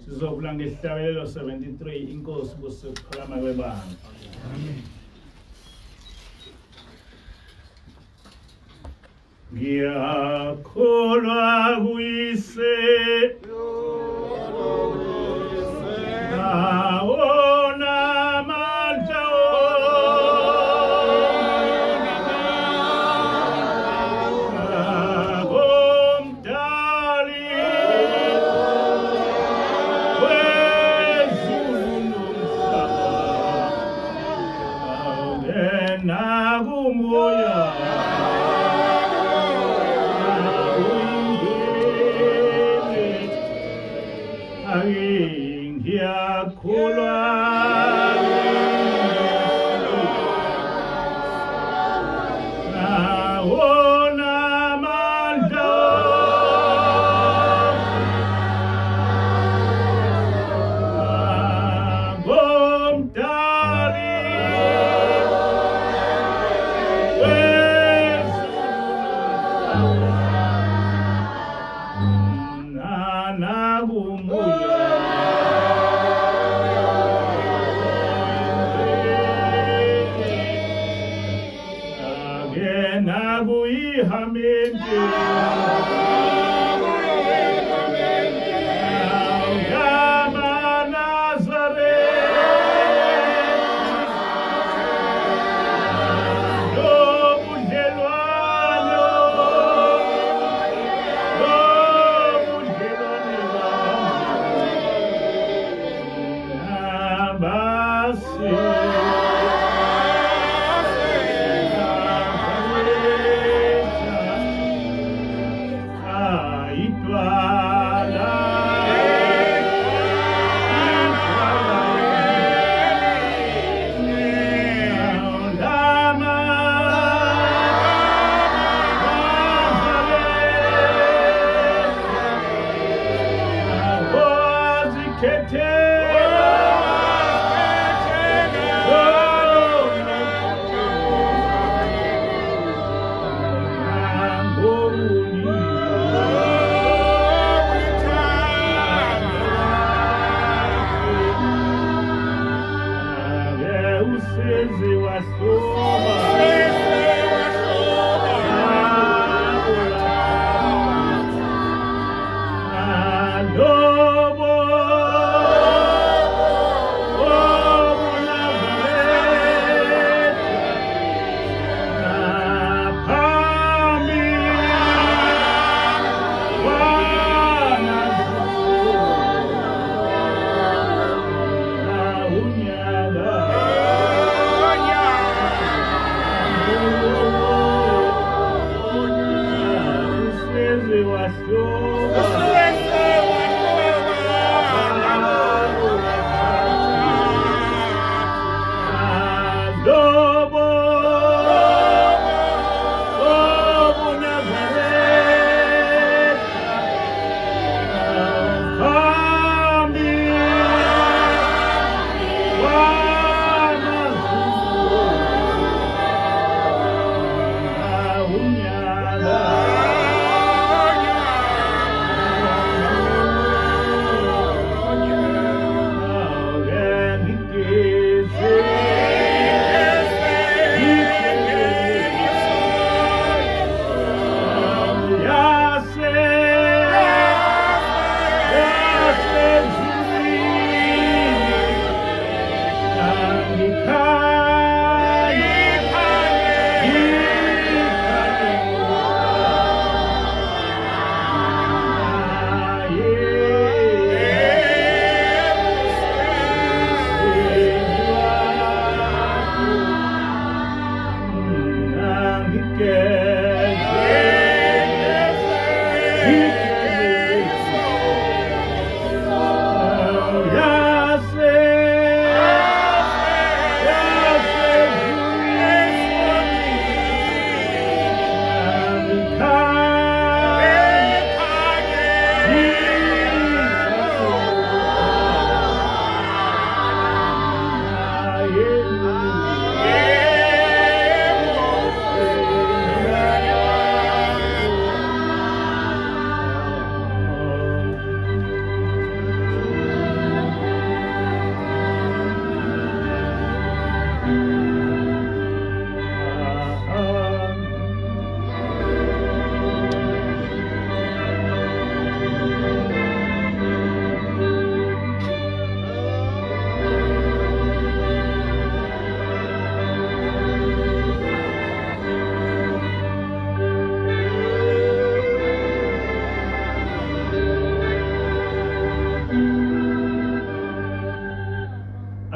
Sizovula ngesihlabelelo 73 inkosi kusiphakama kwebanga. Ngiyakholwa kuyise awona amandla komdali wezulu nomhlaba nakumoya ngiyakholwa awona amandla komdali nakumoya nakuyihamende Lobo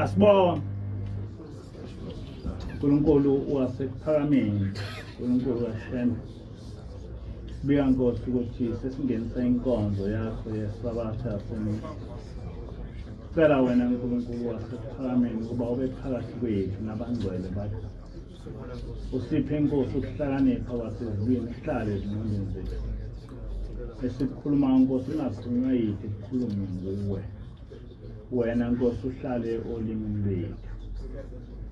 Asibonge uNkulunkulu wasekuphakameni, uNkulunkulu kaShembe. Sibika Nkosi ukuthi sesingenisa inkonzo yakho yesabatha yasemini. Sicela wena uNkulunkulu wasekuphakameni ukuba ube phakathi kwethu nabangcwele bakho. Usiphe inkosi ukuhlakanipha kwasezulwini kuhlale ezingqondweni zethu. Esikhuluma Nkosi ungazikhulunywa yithi kukhulume nguwe. Wena Nkosi uhlale olimini lwethu.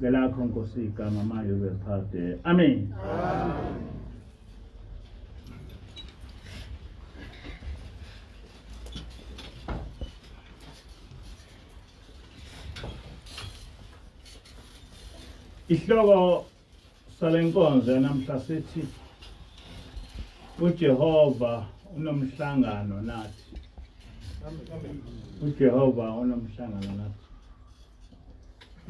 Ngelakho Nkosi igama manje ubephade. Amen. Ihloko salenkonzo yanamhla sithi Ujehova unomhlangano nathi. Ujehova unomhlangano nathi.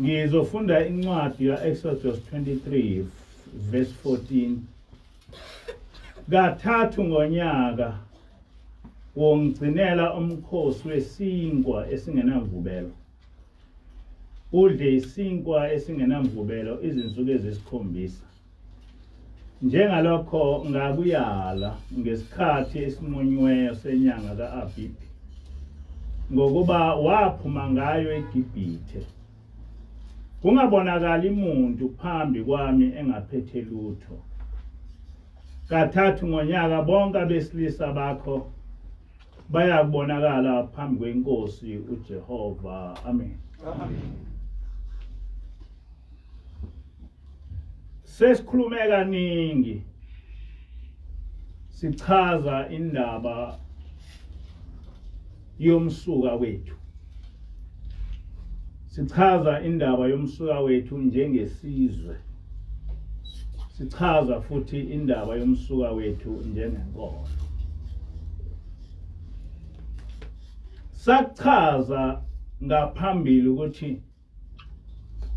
Ngizofunda incwadi ya-Exodus 23 verse 14. Kathathu ngonyaka wongigcinela umkhosi wesinkwa esingenamvubelo. Udle isinkwa esingenamvubelo izinsuku ezisikhombisa. Njengalokho ngakuyala ngesikhathi esinqunyiweyo senyanga ka-Abhibhi, ngokuba waphuma ngayo eGibhithe. Kungabonakali muntu phambi kwami engaphethe lutho. Kathathu ngonyaka bonke abesilisa bakho bayakubonakala phambi kwenkosi uJehova. Amen. Sesikhulume kaningi sichaza indaba yomsuka wethu. Sichaza indaba yomsuka wethu njengesizwe. Sichaza futhi indaba yomsuka wethu njengenkolo. Sachaza ngaphambili ukuthi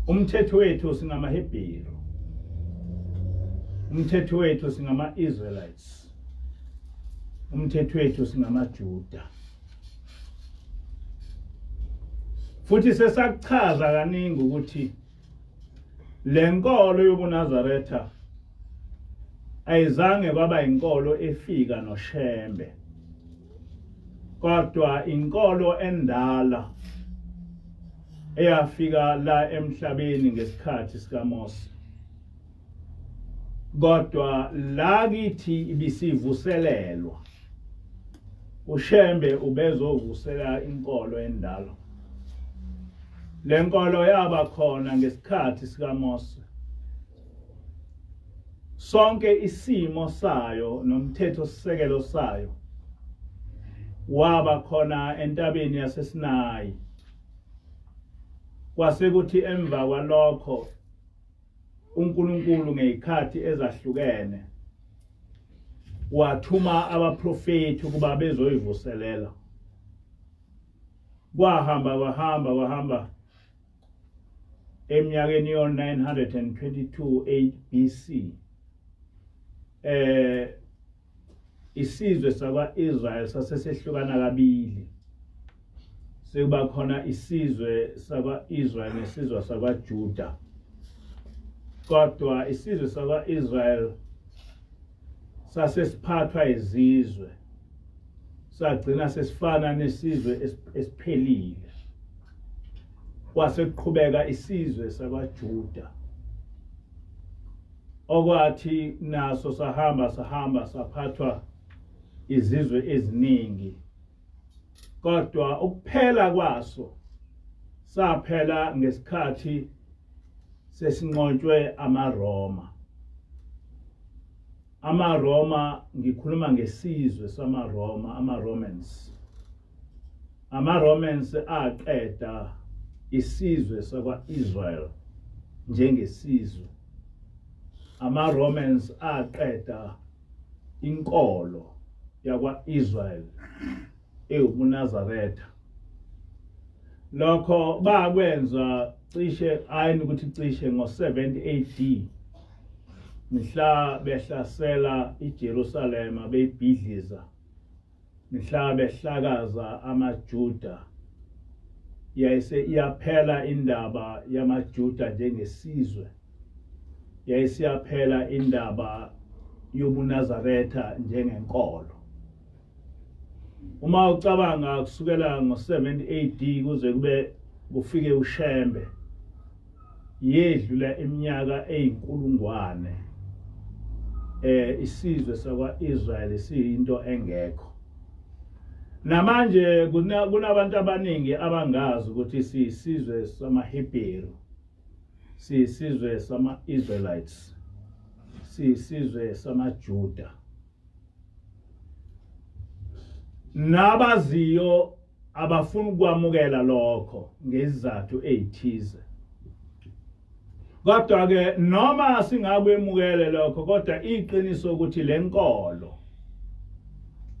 umthetho wethu singamaHebheru. Umthetho wethu singama-Israelites. Umthetho wethu singamaJuda. Futhi sesachaza kaningi ukuthi lenkolo yobuNazaretha ayizange kwaba inkolo efika noShembe, kodwa inkolo endala eyafika la emhlabeni ngesikhathi sikaMose. Kodwa la kithi ibisivuselelwa. uShembe ubezovusela inkolo endala. Lenkolo yaba khona ngesikhathi sikaMose. Sonke isimo sayo nomthetho sisekelo sayo waba khona entabeni yaseSinayi. Kwasekuthi emva kwalokho uNkulunkulu ngezikhathi ezahlukene wathuma abaprofeti ukuba bezoyivuselela. Kwahamba eminyakeni yo-922 BC. Isizwe sakwa-Israyeli sasesehlukana kabili. Sekuba khona isizwe sakwa-Israyeli nesizwe sakwaJuda. Kodwa isizwe sakwa-Israyeli sasesiphathwa izizwe. Sagcina sesifana nesizwe esiphelile. Kwasekuqhubeka isizwe sakwaJuda. Okwathi naso sahamba saphathwa izizwe eziningi. Kodwa ukuphela kwaso saphela ngesikhathi sesinqotshwe amaRoma. AmaRoma ngikhuluma ngesizwe samaRoma, amaRomans. AmaRomans aqeda isizwe sakwa-Israel njengesizwe. AmaRomans aqeda inkolo yakwa-Israel ewubuNazaretha. Lokho bakwenza cishe ngo-70 AD. Mhla behlasela iJerusalema beyibhidliza. Mhla behlakaza amaJuda yayise iyaphela indaba yamaJuda njengesizwe, yayisiyaphela indaba yobuNazaretha njengenkolo. Uma ucabanga kusukela ngo-70 AD kuze kufike uShembe, yedlula iminyaka eyinkulungwane, isizwe sakwa-Israyeli siyinto engekho. Namanje kunabantu abaningi abangazi ukuthi siyisizwe samaHebheru, siyisizwe sama-Israelites, siyisizwe samaJuda. Nabaziyo abafuna ukwamukela lokho ngezizathu ezithize. Kodwa ke noma singakwemukele lokho, kodwa iqiniso ukuthi lenkolo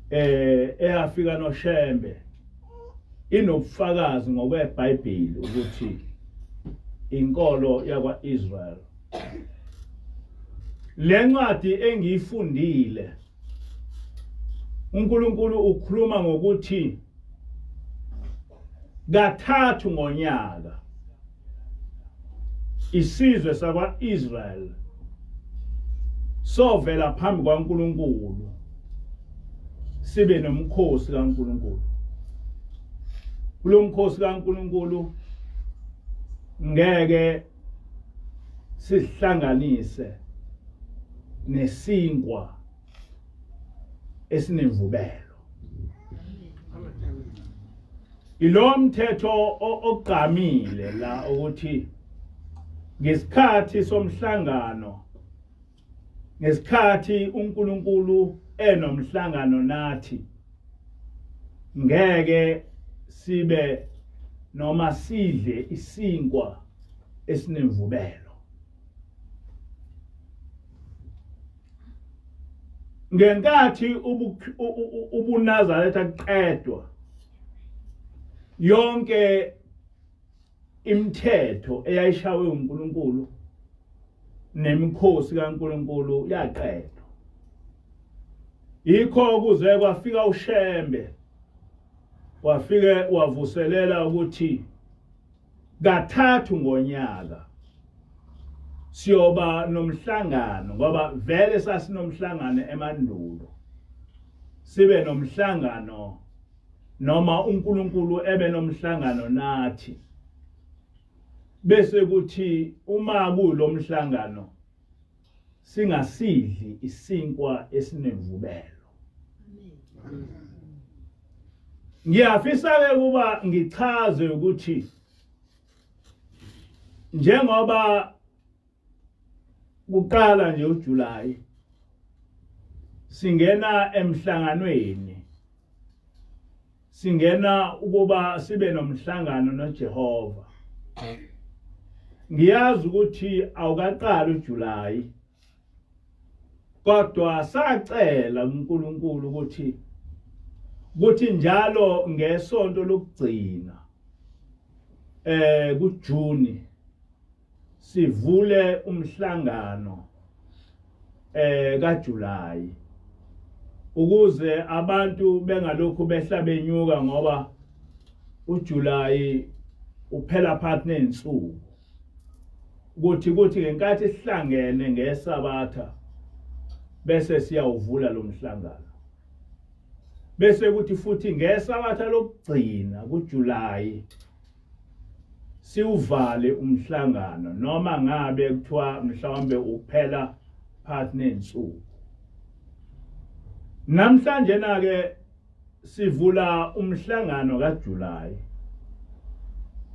eyafika noShembe inobufakazi ngokweBhayibheli ukuthi inkolo yakwa-Israel. Le ncwadi engiyifundile, uNkulunkulu ukhuluma ngokuthi kathathu ngonyaka isizwe sakwa-Israel sovela phambi kwaNkulunkulu sibe nomkhosi kaNkulunkulu. Kulo mkhosi kaNkulunkulu ngeke sihlanganise nesinkwa esinemvubelo. Ilo mthetho ogqamile la ukuthi ngesikhathi somhlangano, ngesikhathi uNkulunkulu enomhlangano nathi, ngeke sibe noma sidle isinkwa esinemvubelo. Ngenkathi ubuNazaretha kuqedwa, yonke imithetho eyayishawe uNkulunkulu nemikhosi kaNkulunkulu yaqedwa. Yikho kuze kwafika uShembe, wafike wavuselela ukuthi kathathu ngonyaka siyoba nomhlangano, ngoba vele sasinomhlangano emandulo. Sibe nomhlangano noma uNkulunkulu ebe nomhlangano nathi, bese kuthi uma kulo mhlangano singasidli isinkwa esinemvubelo. Ngiyafisa-ke kuba ngichaze ukuthi njengoba kuqala nje uJulayi singena emhlanganweni, singena ukuba sibe nomhlangano noJehova. Ngiyazi ukuthi awukaqali uJulayi, kodwa sacela uNkulunkulu ukuthi njalo ngesonto lokugcina kuJuni sivule umhlangano kaJulayi, ukuze abantu bengalokhu behla benyuka, ngoba uJulayi uphela phakathi nensuku. Ukuthi ngenkathi sihlangene ngeSabatha bese siyawuvula lo mhlangano, bese kuthi futhi ngeSabatha lokugcina kuJulayi siuvale umhlangano, noma ngabe kuthiwa mhlawumbe uphela phakathi nensuku. Namhlanje ke sivula umhlangano kaJulayi.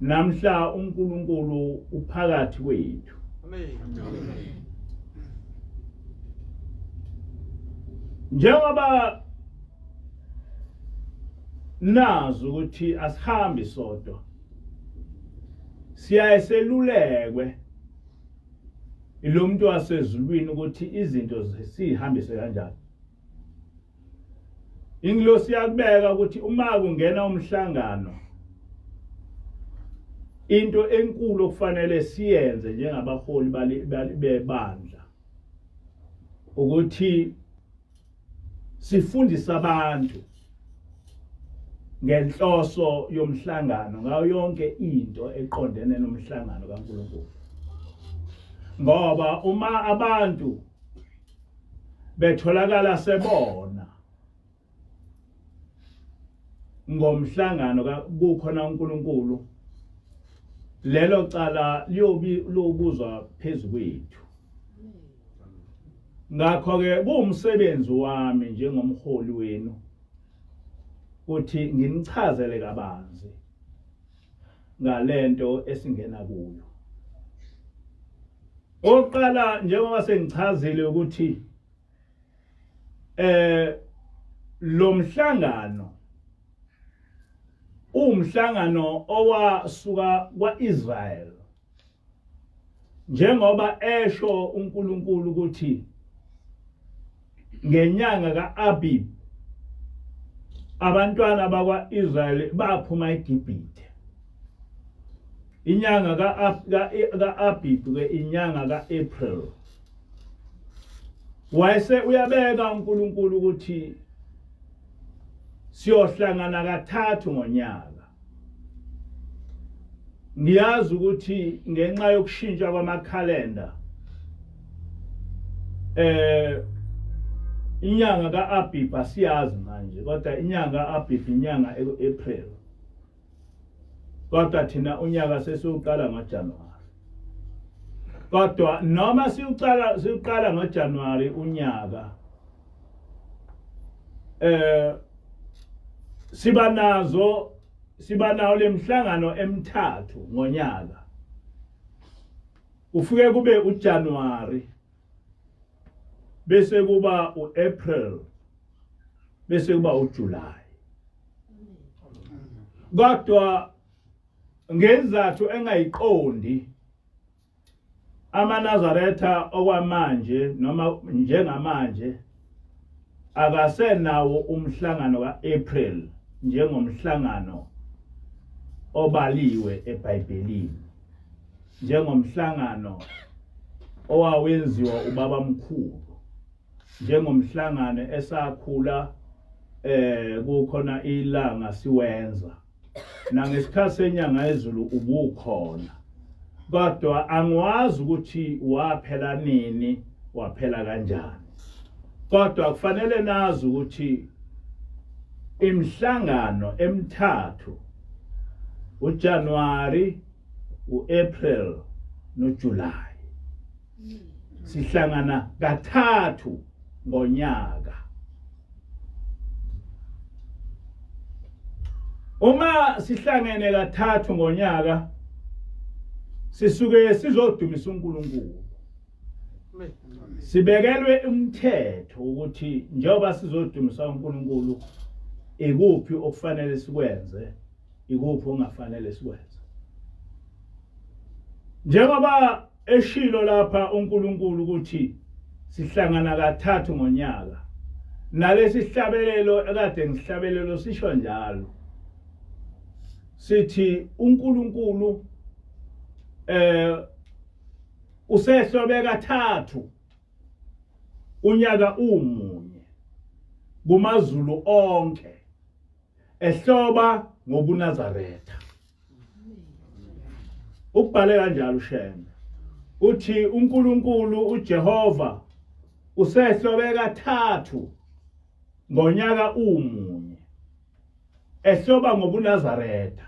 Namhla uNkulunkulu uphakathi kwethu. Amen. Njengoba nazi ukuthi asihambi sodwa, siyaselulekwe ilo muntu wasezulwini ukuthi izinto sihambise kanjani. Ingilosi yakubeka ukuthi uma kungena umhlangano, into enkulu okufanele siyenze njengabaholi bebandla ukuthi sifundise abantu ngenhloso yomhlangano ngayo yonke into eqondene nomhlangano kaNkulunkulu. Ngoba uma abantu betholakala sebona ngomhlangano kukhona uNkulunkulu, lelo cala liyobuzwa phezulu kwethu. Ngakho ke kuwumsebenzi wami njengomholi wenu ukuthi nginichazele kabanzi ngalento esingena kuyo. Oqala njengoba sengichazile ukuthi lo mhlangano umhlangano owasuka kwaIsrael, njengoba esho uNkulunkulu ukuthi ngenyanga kaAbib abantwana bakwaIsrael baphuma eGibhithe. Inyanga kaAbib ke inyanga kaApril. Wayese uyabeka uNkulunkulu ukuthi siyohlangana kathathu ngonyaka. Ngiyazi ukuthi ngenxa yokushintsha kwamakhalenda inyanga kaAbib asiyazi manje, kodwa inyanga kaAbib inyanga eApril. Kodwa thina unyaka sesiuqala ngoJanuwari. Kodwa noma siuqala ngoJanuwari unyaka, siba nawo lemhlangano emithathu ngonyaka. Ufike kube uJanuwari, bese kuba uApril, bese kuba uJuly. Kodwa ngezathu engayiqondi amaNazaretha okwamanje noma njengamanje akasenawo umhlangano kaApril njengomhlangano obaliwe eBhayibhelini, njengomhlangano owawenziwa ubaba mkhulu, njengomhlangano esakhula kukhona ilanga siwenza, nangesikhathi senyanga yezulu ubukhona. Kodwa angwazi ukuthi waphela nini, waphela kanjani. Kodwa kufanele nazi ukuthi imhlangano emithathu, uJanuwari, uApril noJuly, sihlangana kathathu ngonyaka. Uma sihlangene kathathu ngonyaka, sisuke sizodumisa uNkulunkulu. Sibekelwe umthetho ukuthi njengoba sizodumisa uNkulunkulu, ikuphi okufanele sikwenze, ikuphi ongafanele sikwenze. Njengoba eshilo lapha uNkulunkulu ukuthi sihlangana kathathu ngonyaka, nalesi sihlabelelo ekade ngisihlabelelo sisho njalo. Sithi uNkulunkulu usehlobe kathathu unyaka umunye kumazulu onke, ehloba ngobuNazaretha. Ukubhale kanjalo uShembe uthi uNkulunkulu uJehova usehlobe kathathu ngonyaka umunye, ehloba ngobuNazaretha.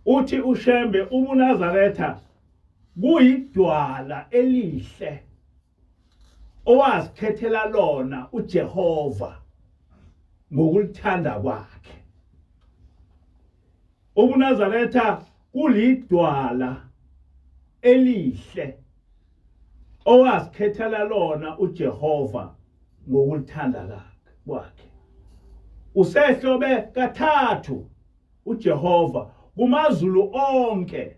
Uthi uShembe ubuNazaretha kuyidwala elihle owazikhethela lona uJehova ngokulithanda kwakhe. UbuNazaretha kulidwala elihle owazikhethela lona uJehova ngokulithanda kwakhe. Usehlobe kathathu uJehova kumazulu onke,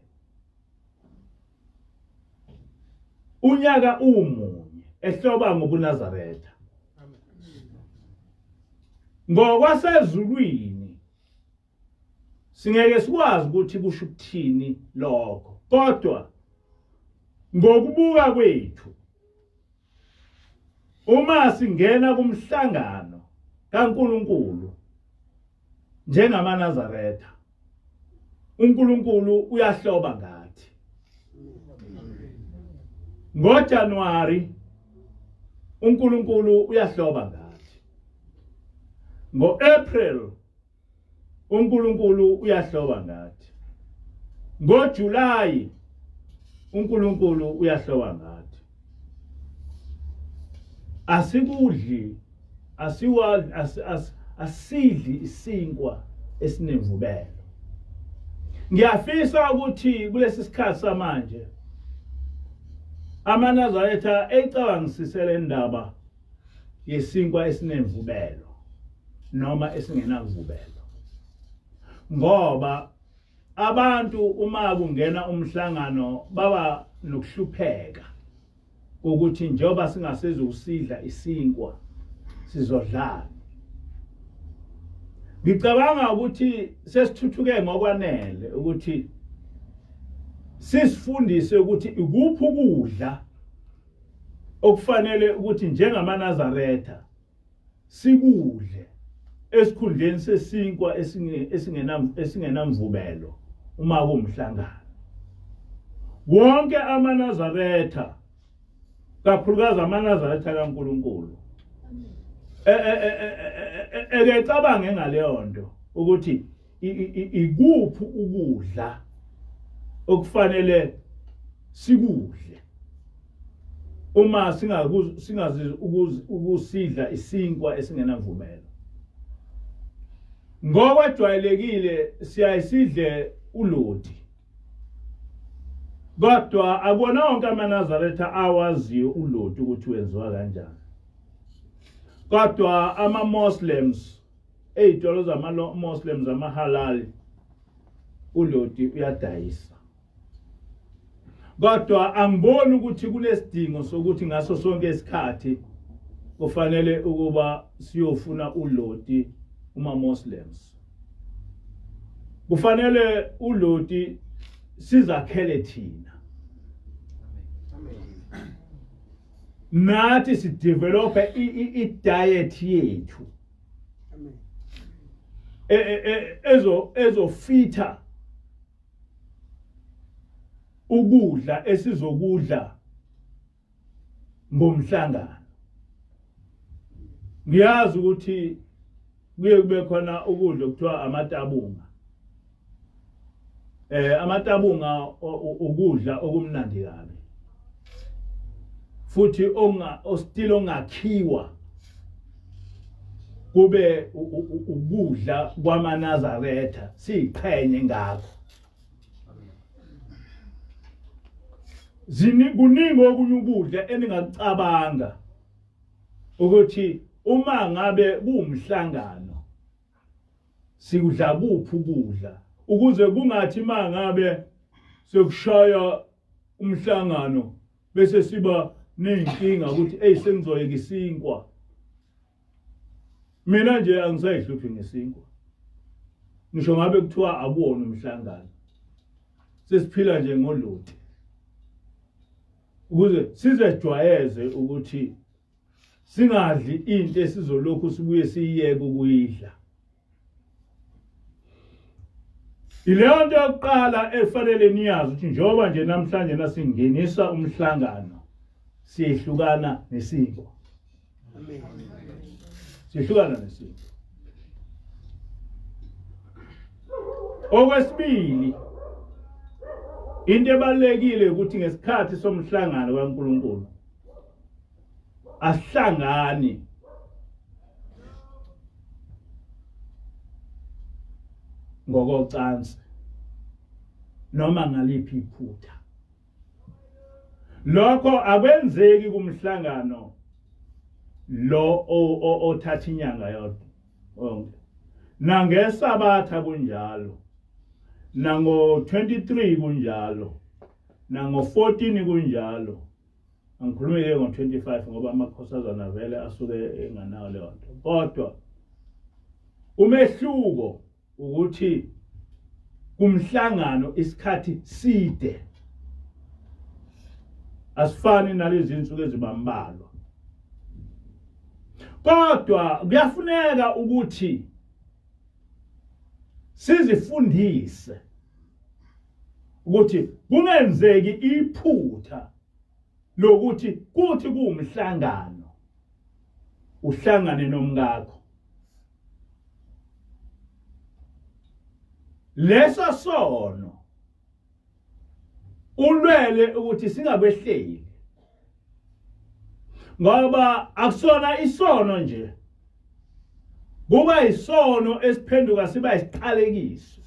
unyaka umunye, ehloba ngobuNazaretha. Ngokwasezulwini singeke sikwazi ukuthi kusho ukuthini lokho, kodwa ngokubuka kwethu uma singena kumhlangano kaNkulunkulu njengamaNazaretha uNkulunkulu uyahloba ngathi. NgoJanuwari uNkulunkulu uyahloba ngathi. NgoApril uNkulunkulu uyahloba ngathi. NgoJulayi uNkulunkulu uyahloba ngathi. Asikudli asidli isinkwa esinemvubelo. Ngiyafisa ukuthi kulesi sikhathi samanje amaNazaretha ecabangisisele indaba yesinkwa esinemvubelo noma esingenamvubelo. Ngoba abantu uma kungena umhlangano baba nokuhlupheka ukuthi njoba singasezusidla isinkwa sizodlala. Ngicabanga ukuthi sesithuthuke ngokwanele ukuthi sisifundise ukuthi ikuphi ukudla okufanele ukuthi njengamaNazaretha sikudle esikhundleni sesinkwa esingenamvubelo uma kuwumhlangano. Wonke amaNazaretha kakhulukazi amaNazaretha kaNkulunkulu ekecabange ngaleyo nto ukuthi ikuphi ukudla okufanele sikudle uma singazi ukusidla isinkwa esingenamvubelo. Ngokwejwayelekile siyayisidle ulodi, kodwa akubona wonke amaNazaretha awaziyo ulodi ukuthi wenziwa kanjani. Kodwa ama-Muslims ey'tolo zama-Muslims ama-halal ulodi uyadayisa. Kodwa angiboni ukuthi kunesidingo sokuthi ngaso sonke isikhathi kufanele ukuba siyofuna ulodi uma-Muslims. Kufanele ulodi sizakhele thina. Nathi sidevelope i-diet yethu ezofitha ukudla esizokudla ngomhlangano. Ngiyazi ukuthi kuye kube khona ukudla okuthiwa amatabunga. Amatabunga ukudla okumnandi kabi. Futhi ostilo ngakhiwa kube ukudla kwamaNazaretha siqhenye ngakho. Kuningi okunye ukudla eningacabanga ukuthi uma ngabe kuwumhlangano sikudla kuphi ukudla ukuze kungathi mangabe sekushaya umhlangano bese siba nenkinga ukuthi sengizoyeka isinkwa. Mina nje angisayihluphi ngesinkwa. Ngisho ngabe kuthiwa akuwona umhlangano. Sesiphila nje ngolodi. Ukuze sizejwayeze ukuthi singadli into esizolokhu sibuye siyiyeke ukuyidla. Ileyo nto yokuqala efanele niyazi ukuthi njoba nje namhlanje nasingenisa umhlangano siyehlukana nesinkwa. Amen. Siyehlukana nesinkwa. Okwesibili, into ebalekile ukuthi ngesikhathi somhlangano kaNkulunkulu asihlangani ngokocansi noma ngaliphi iphutha. Lokho akwenzeki kumhlangano lo othatha inyanga yodwa onke. Nangesabatha kunjalo. Nango 23 kunjalo. Nango 14 kunjalo. Angikhulumile ngo 25 ngoba amakhosazana vele asuke enganawo leyo nto. Kodwa umehluko ukuthi kumhlangano isikhathi side asifani nalezi insuku ezibambalwa. Kodwa kuyafuneka ukuthi sizifundise ukuthi kungenzeki iphutha lokuthi kuthi kuumhlangano uhlangane nomngakho. Leso sono ulwele ukuthi singakwehleli, ngoba akusona isono nje, kuba isono esiphenduka siba isiqalekiso.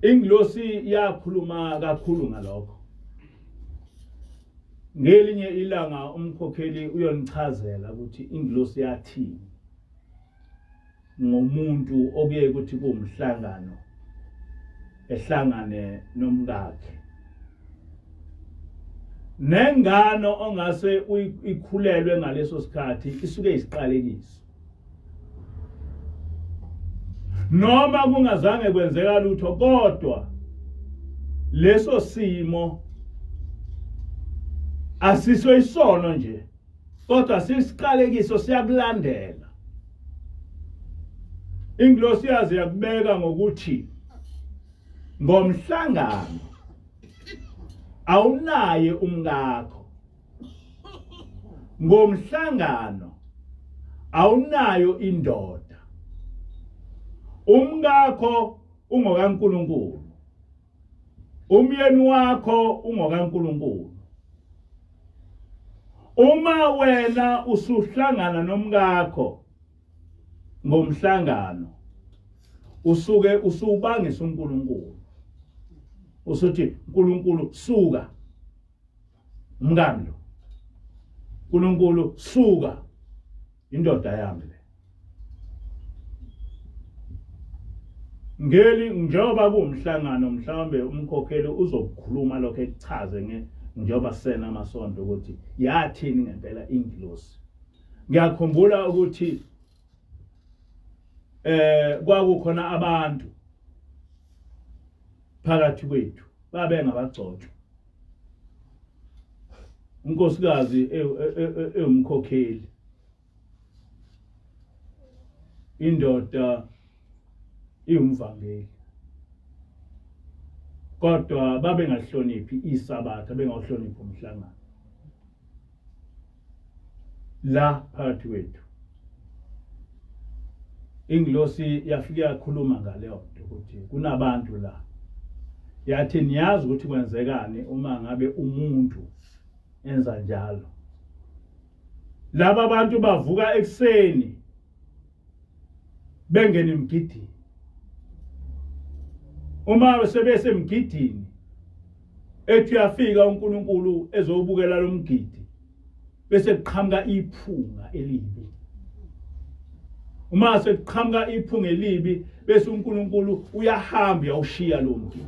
Ingilosi yakhuluma kakhulu ngalokho. Ngelinye ilanga umkhokheli uyonichazela ukuthi ingilosi yathini ngomuntu okuye ukuthi kuumhlangano ehlangane nomngakhe. Nengano ongase ikhulelwe ngaleso sikhathi isuke isiqalekiso. Noma kungazange kwenzeka lutho, kodwa leso simo asiso isono nje, kodwa sisiqalekiso siyakulandela. Ingilosi yazi yakubeka ngokuthi ngomhlangano awunaye umngakho, ngomhlangano awunayo indoda. Umngakho ungokaNkulunkulu, umyeni wakho ungokaNkulunkulu. Uma wena usuhlangana nomngakho ngomhlangano, usuke usubangisa uNkulunkulu. Usuthi uNkulunkulu suka umngani lo, uNkulunkulu suka indoda yami le. Njengoba kuumhlangano mhlawumbe umkhokheli uzokukhuluma lokho ekuchaze njengoba sena amasonto ukuthi yathini ngempela ingilosi. Ngiyakhumbula ukuthi kwakukhona abantu phakathi kwethu babengabagcotshwa. Unkosikazi umkhokheli, indoda iumvangeli, kodwa babengahloniphi isabatha, bengahloniphi umhlangano. La phakathi kwethu ingilosi yafika yakhuluma ngaleyo nto ukuthi kunabantu la. Yathi niyazi ukuthi kwenzekani uma ngabe umuntu enza njalo. Laba abantu bavuka ekseni bengena emgidini. Uma sebese emgidini ethi uyafika uNkulunkulu ezobukela lo mgidi, bese kuqhamuka iphunga elibi. Uma sekuqhamuka iphunga elibi, bese uNkulunkulu uyahamba uyawushiya lo mgidi.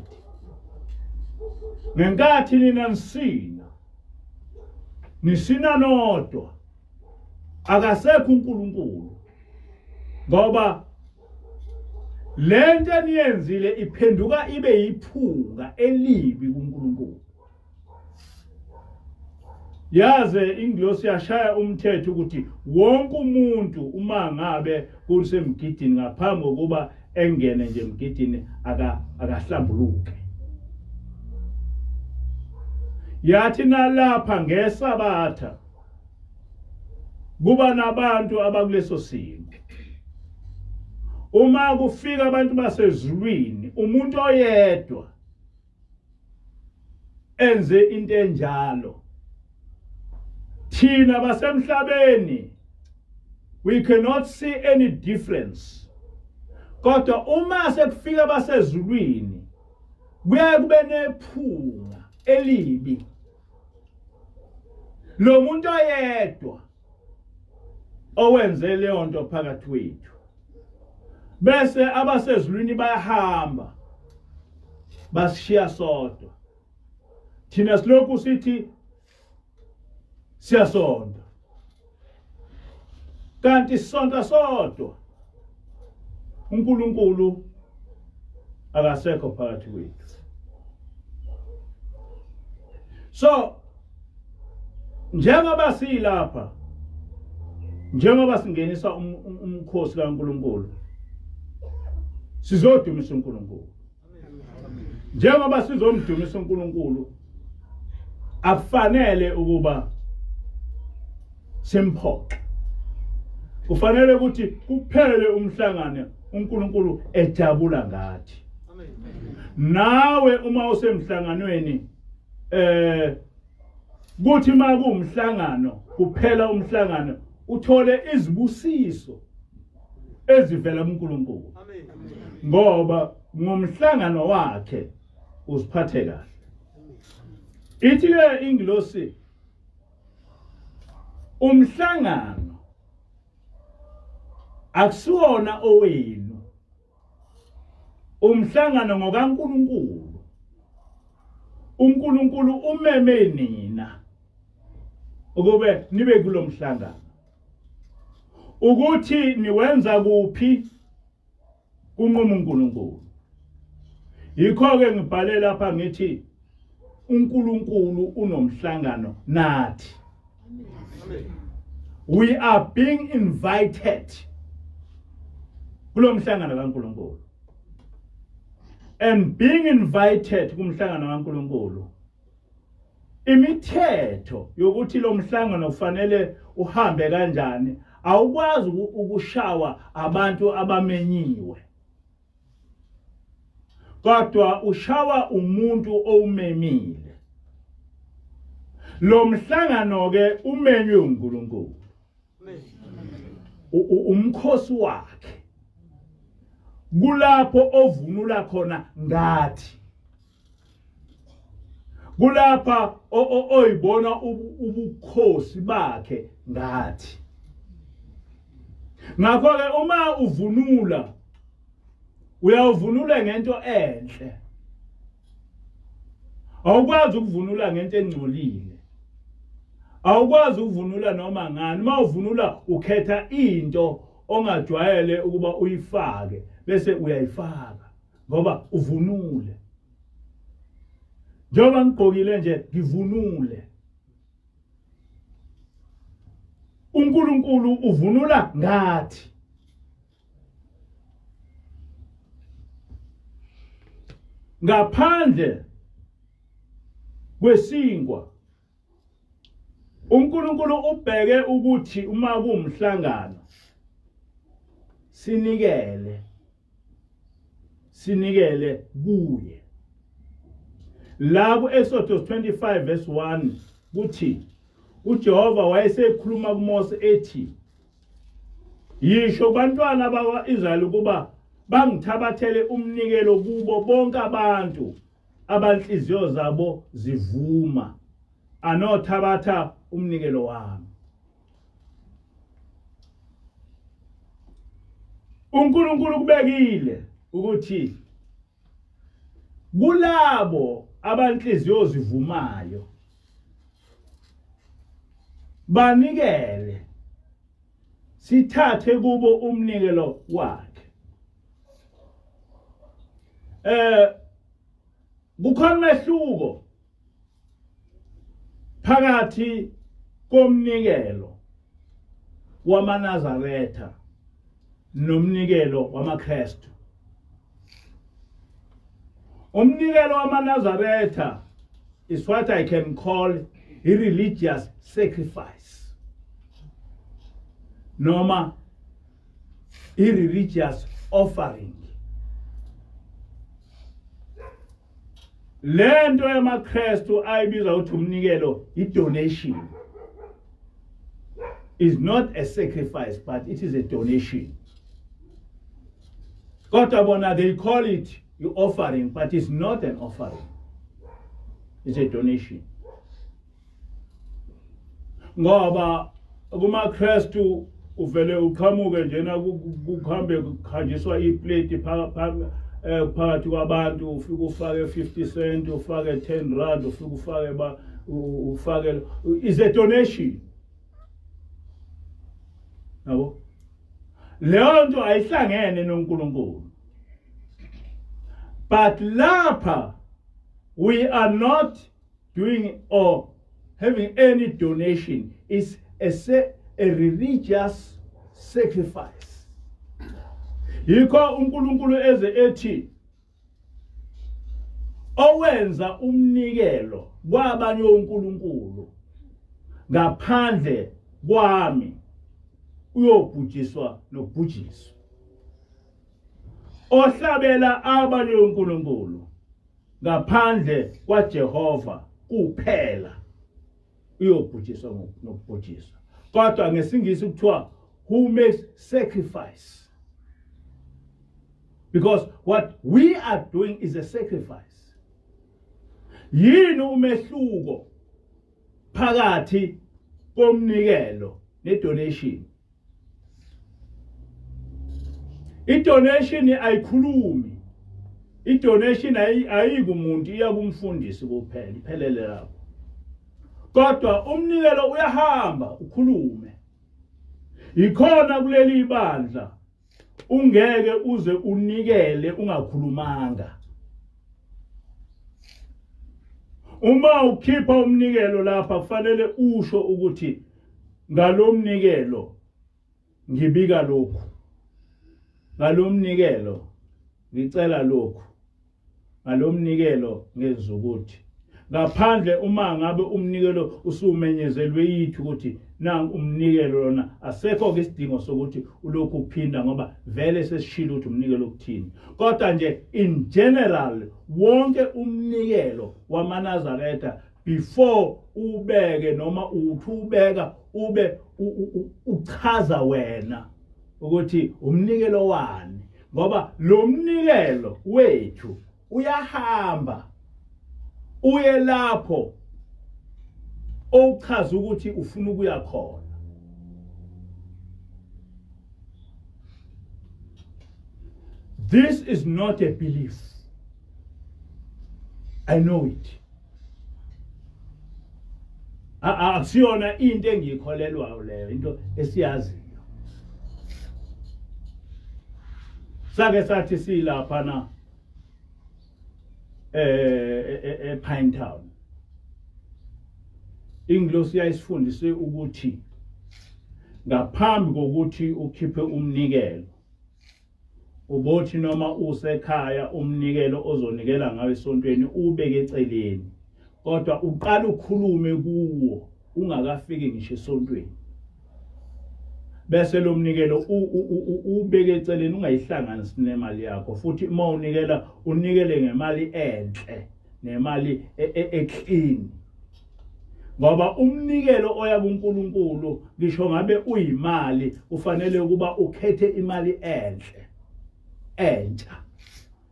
Ngenkathi nina nisina nodwa, akasekho uNkulunkulu, ngoba lento eniyenzile iphenduka ibe yiphunga elibi kuNkulunkulu. Yaze ingilosi yashaya umthetho ukuthi wonke umuntu uma ngabe kusemgidini ngaphambi kokuba engene nje emgidini akahlambuluke. Yathi nalapha ngesabatha kuba nabantu abakuleso simo. Uma kufika abantu basezulwini, umuntu oyedwa enze into enjalo, thina basemhlabeni we cannot see any difference. Kodwa uma sekufika basezulwini, kuye kube nephunga elibi. Lo muntu oyedwa owenze leyo nto phakathi kwethu, bese abasezulwini bayahamba bashiya sodwa. Thina silokhu sithi siyasonda, kanti sisonda sodwa. uNkulunkulu akasekho phakathi kwethu. So njengoba silapha, njengoba singenisa umkhosi kaNkulunkulu, sizodumisa uNkulunkulu. Njengoba sizomdumisa uNkulunkulu, akufanele ukuba simphoxe. Kufanele ukuthi kuphele umhlangano uNkulunkulu ejabula ngathi. Nawe uma usemhlanganweni kuthi makuumhlangano kuphela umhlangano uthole izibusiso ezivela kuNkulunkulu. Ngoba ngomhlangano wakhe uziphathe kahle. Ithi ke ingilosi umhlangano akusiwona owenu. Umhlangano ngokaNkulunkulu. uNkulunkulu umeme nina ukube nibe kulomhlangano. Ukuthi niwenza kuphi kunquma uNkulunkulu. Yikho ke ngibhale lapha ngithi uNkulunkulu unomhlangano nathi. We are being invited kulomhlangano kaNkulunkulu. And being invited kumhlangano kaNkulunkulu, imithetho yokuthi lo mhlangano kufanele uhambe kanjani awukwazi ukushawa abantu abamenyiwe. Kodwa ushawa umuntu owumemile. Lo mhlangano ke umenywe uNkulunkulu. Umkhosi wakhe. Kulapho ovunula khona ngathi. Kulapha oyibona ubukhosi bakhe ngathi. Ngakho ke uma uvunula uyavunula ngento enhle. Awukwazi ukuvunula ngento engcolile. Awukwazi ukuvunula noma ngani. Uma uvunula ukhetha into ongajwayele ukuba uyifake bese uyayifaka ngoba uvunule. Njengoba ngigqokile nje ngivunule. uNkulunkulu uvunula ngathi. Ngaphandle kwesingwa uNkulunkulu ubheke ukuthi uma kuumhlangano sinikele kuye. La ku-Exodus 25 verse 1 kuthi uJehova wayesekhuluma kuMose ethi, yisho bantwana bakwa-Israyeli ukuba bangithabathele umnikelo kubo bonke abantu abanhliziyo zabo zivuma anothabatha umnikelo wami. uNkulunkulu kubekile ukuthi kulabo abanhliziyo zivumayo banikele sithathe kubo umnikelo wakhe. Kukhona umehluko phakathi komnikelo wamaNazaretha nomnikelo wamaKristu. Umnikelo wamaNazaretha is what I can call a religious sacrifice. Noma a religious offering. Lento yamaKristu ayibiza ukuthi umnikelo i-donation. Is not a sacrifice, but it is a donation. Kodwa bona they call it the offering, but it's not an offering. It's a donation. Ngoba kumaKristu uvele uqhamuke njena kuhambe khanjiswa iplate phakathi kwabantu, ufike ufake 50 cent, ufake 10 rand, ufike ufake is a donation. Nabo leyo nto ayihlangene noNkulunkulu. But lapha we are not doing or having any donation. It's a religious sacrifice. yikho uNkulunkulu eze ethi owenza umnikelo kwabanye onkulunkulu ngaphandle kwami uyobhujiswa nokubhujiswa, ohlabela abanye onkulunkulu ngaphandle kwaJehova kuphela uyobhujiswa nokubhujiswa. Kodwa ngesingisi kuthiwa who makes sacrifice, because what we are doing is a sacrifice. Yini umehluko phakathi komnikelo nedonation? Idonation ayikhulumi, idonation ayikumuntu, iya kumfundisi kuphela, iphelele lapho. Kodwa umnikelo uyahamba ukhulume. Ikhona kuleli bandla ungeke uze unikele ungakhulumanga. Uma ukhipha umnikelo lapha kufanele usho ukuthi ngalomnikelo ngibika lokhu, ngalomnikelo ngicela lokhu, ngalomnikelo ngenza ukuthi. Ngaphandle uma ngabe umnikelo usumenyezelwe yithi ukuthi nangu umnikelo lona, asekho ke isidingo sokuthi ulokhu uphinda ngoba vele sesishilo ukuthi umnikelo ukuthini. Kodwa nje in general wonke umnikelo wamaNazaretha before ubeke noma uthi ubeka ube uchaza wena ukuthi umnikelo wani, ngoba lo mnikelo wethu uyahamba uye lapho ochaza ukuthi ufuna ukuya khona. This is not a belief. I know it. Akusiyona into engikholelwayo leyo, into esiyaziyo. Sake sathi silapha na Pine Town. Inglosi yayisifundise ukuthi ngaphambi kokuthi ukhiphe umnikelo, ubothi noma usekhaya umnikelo ozonikela ngawe esontweni ubeke eceleni, kodwa uqala ukhulume kuwo ungakafiki ngisho esontweni. Bese lo mnikelo ubeke eceleni, ungayihlanganisi nemali yakho, futhi uma unikela unikele ngemali enhle nemali eclean. Ngoba umnikelo oya kuNkulunkulu ngisho ngabe uyimali ufanele ukuba ukhethe imali enhle entsha,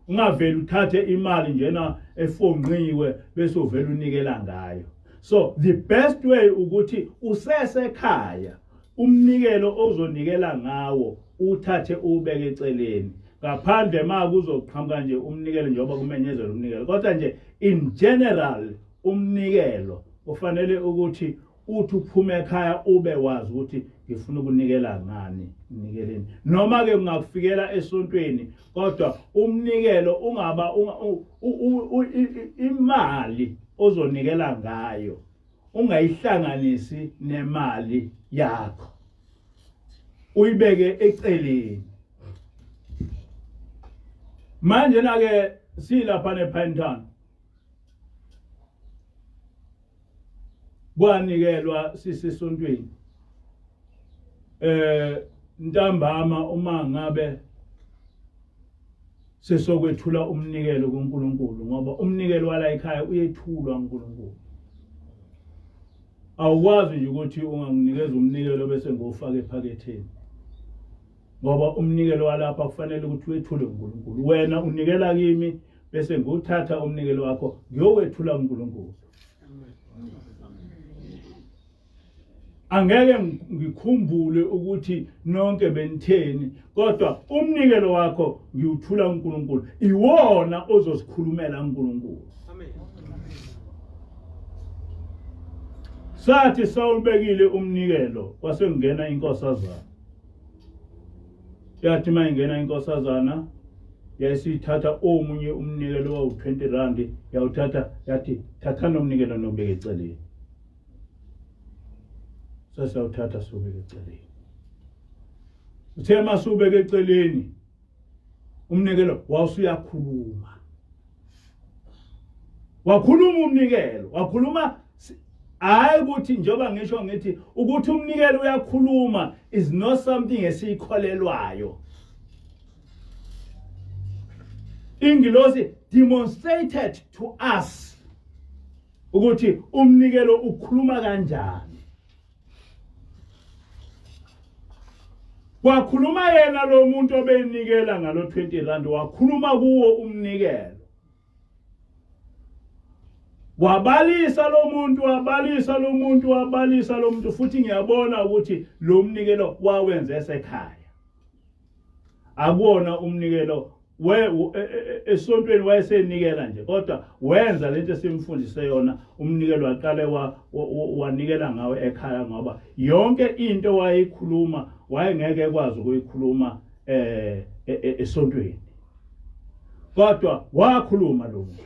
ungaveli uthathe imali njena efonqiwe bese uvela unikela ngayo. So the best way ukuthi usesekhaya umnikelo ozonikela ngawo uthathe ubeke eceleni, ngaphandle kuzoqhamuka nje umnikelo njengoba kumenyezela umnikelo. Kodwa nje in general umnikelo ufanele ukuthi uthi uphume ekhaya ube wazi ukuthi ngifuna ukunikela ngani, nikeleni. Noma ke ungakufikela esontweni, kodwa umnikelo ungaba imali ozonikela ngayo ungayihlanganisi nemali yakho, uyibeke eceleni. Manje na ke silapha ePine Town kwanikelwa sisesontweni ntambama uma ngabe sesokwethula umnikelo kuNkulunkulu, ngoba umnikelo wala ekhaya uyethulwa kuNkulunkulu. Awukwazi nje ukuthi unganginikeza umnikelo bese ngofaka ephaketheni, ngoba umnikelo walapha kufanele ukuthi wethule kuNkulunkulu. Wena unikela kimi bese nguthatha umnikelo wakho ngiyowethula kuNkulunkulu. Angeke ngikhumbule ukuthi nonke benitheni, kodwa umnikelo wakho ngiwuthula kuNkulunkulu, iwona ozosikhulumela kuNkulunkulu. Amen. Sathi sawubekile umnikelo kwase ngena inkosazana. Yathi mayingena inkosazana yayisithatha omunye umnikelo wawu20 rand, yawuthatha yathi thatha nomnikelo nobeke eceleni. Sasawuthatha sobeke eceleni. Uthe masubeke eceleni umnikelo wawusuyakhuluma. Wakhuluma umnikelo, wakhuluma hayi ukuthi njengoba ngisho ngithi ukuthi umnikelo uyakhuluma is not something esikholelwayo. Ingilosi demonstrated to us ukuthi umnikelo ukhuluma kanjani. Wakhuluma yena lo muntu obenikela ngalo 20 rand, wakhuluma kuwo umnikelo. Wabalisa lo muntu futhi ngiyabona ukuthi lo mnikelo wawenza esekhaya. Akuona umnikelo esontweni wayesenikela nje, kodwa wenza lento esimfundise yona. Umnikelo waqale wanikela ngawe ekhaya, ngoba yonke into wayikhuluma wayengeke ekwazi ukuyikhuluma esontweni, kodwa wakhuluma lo muntu.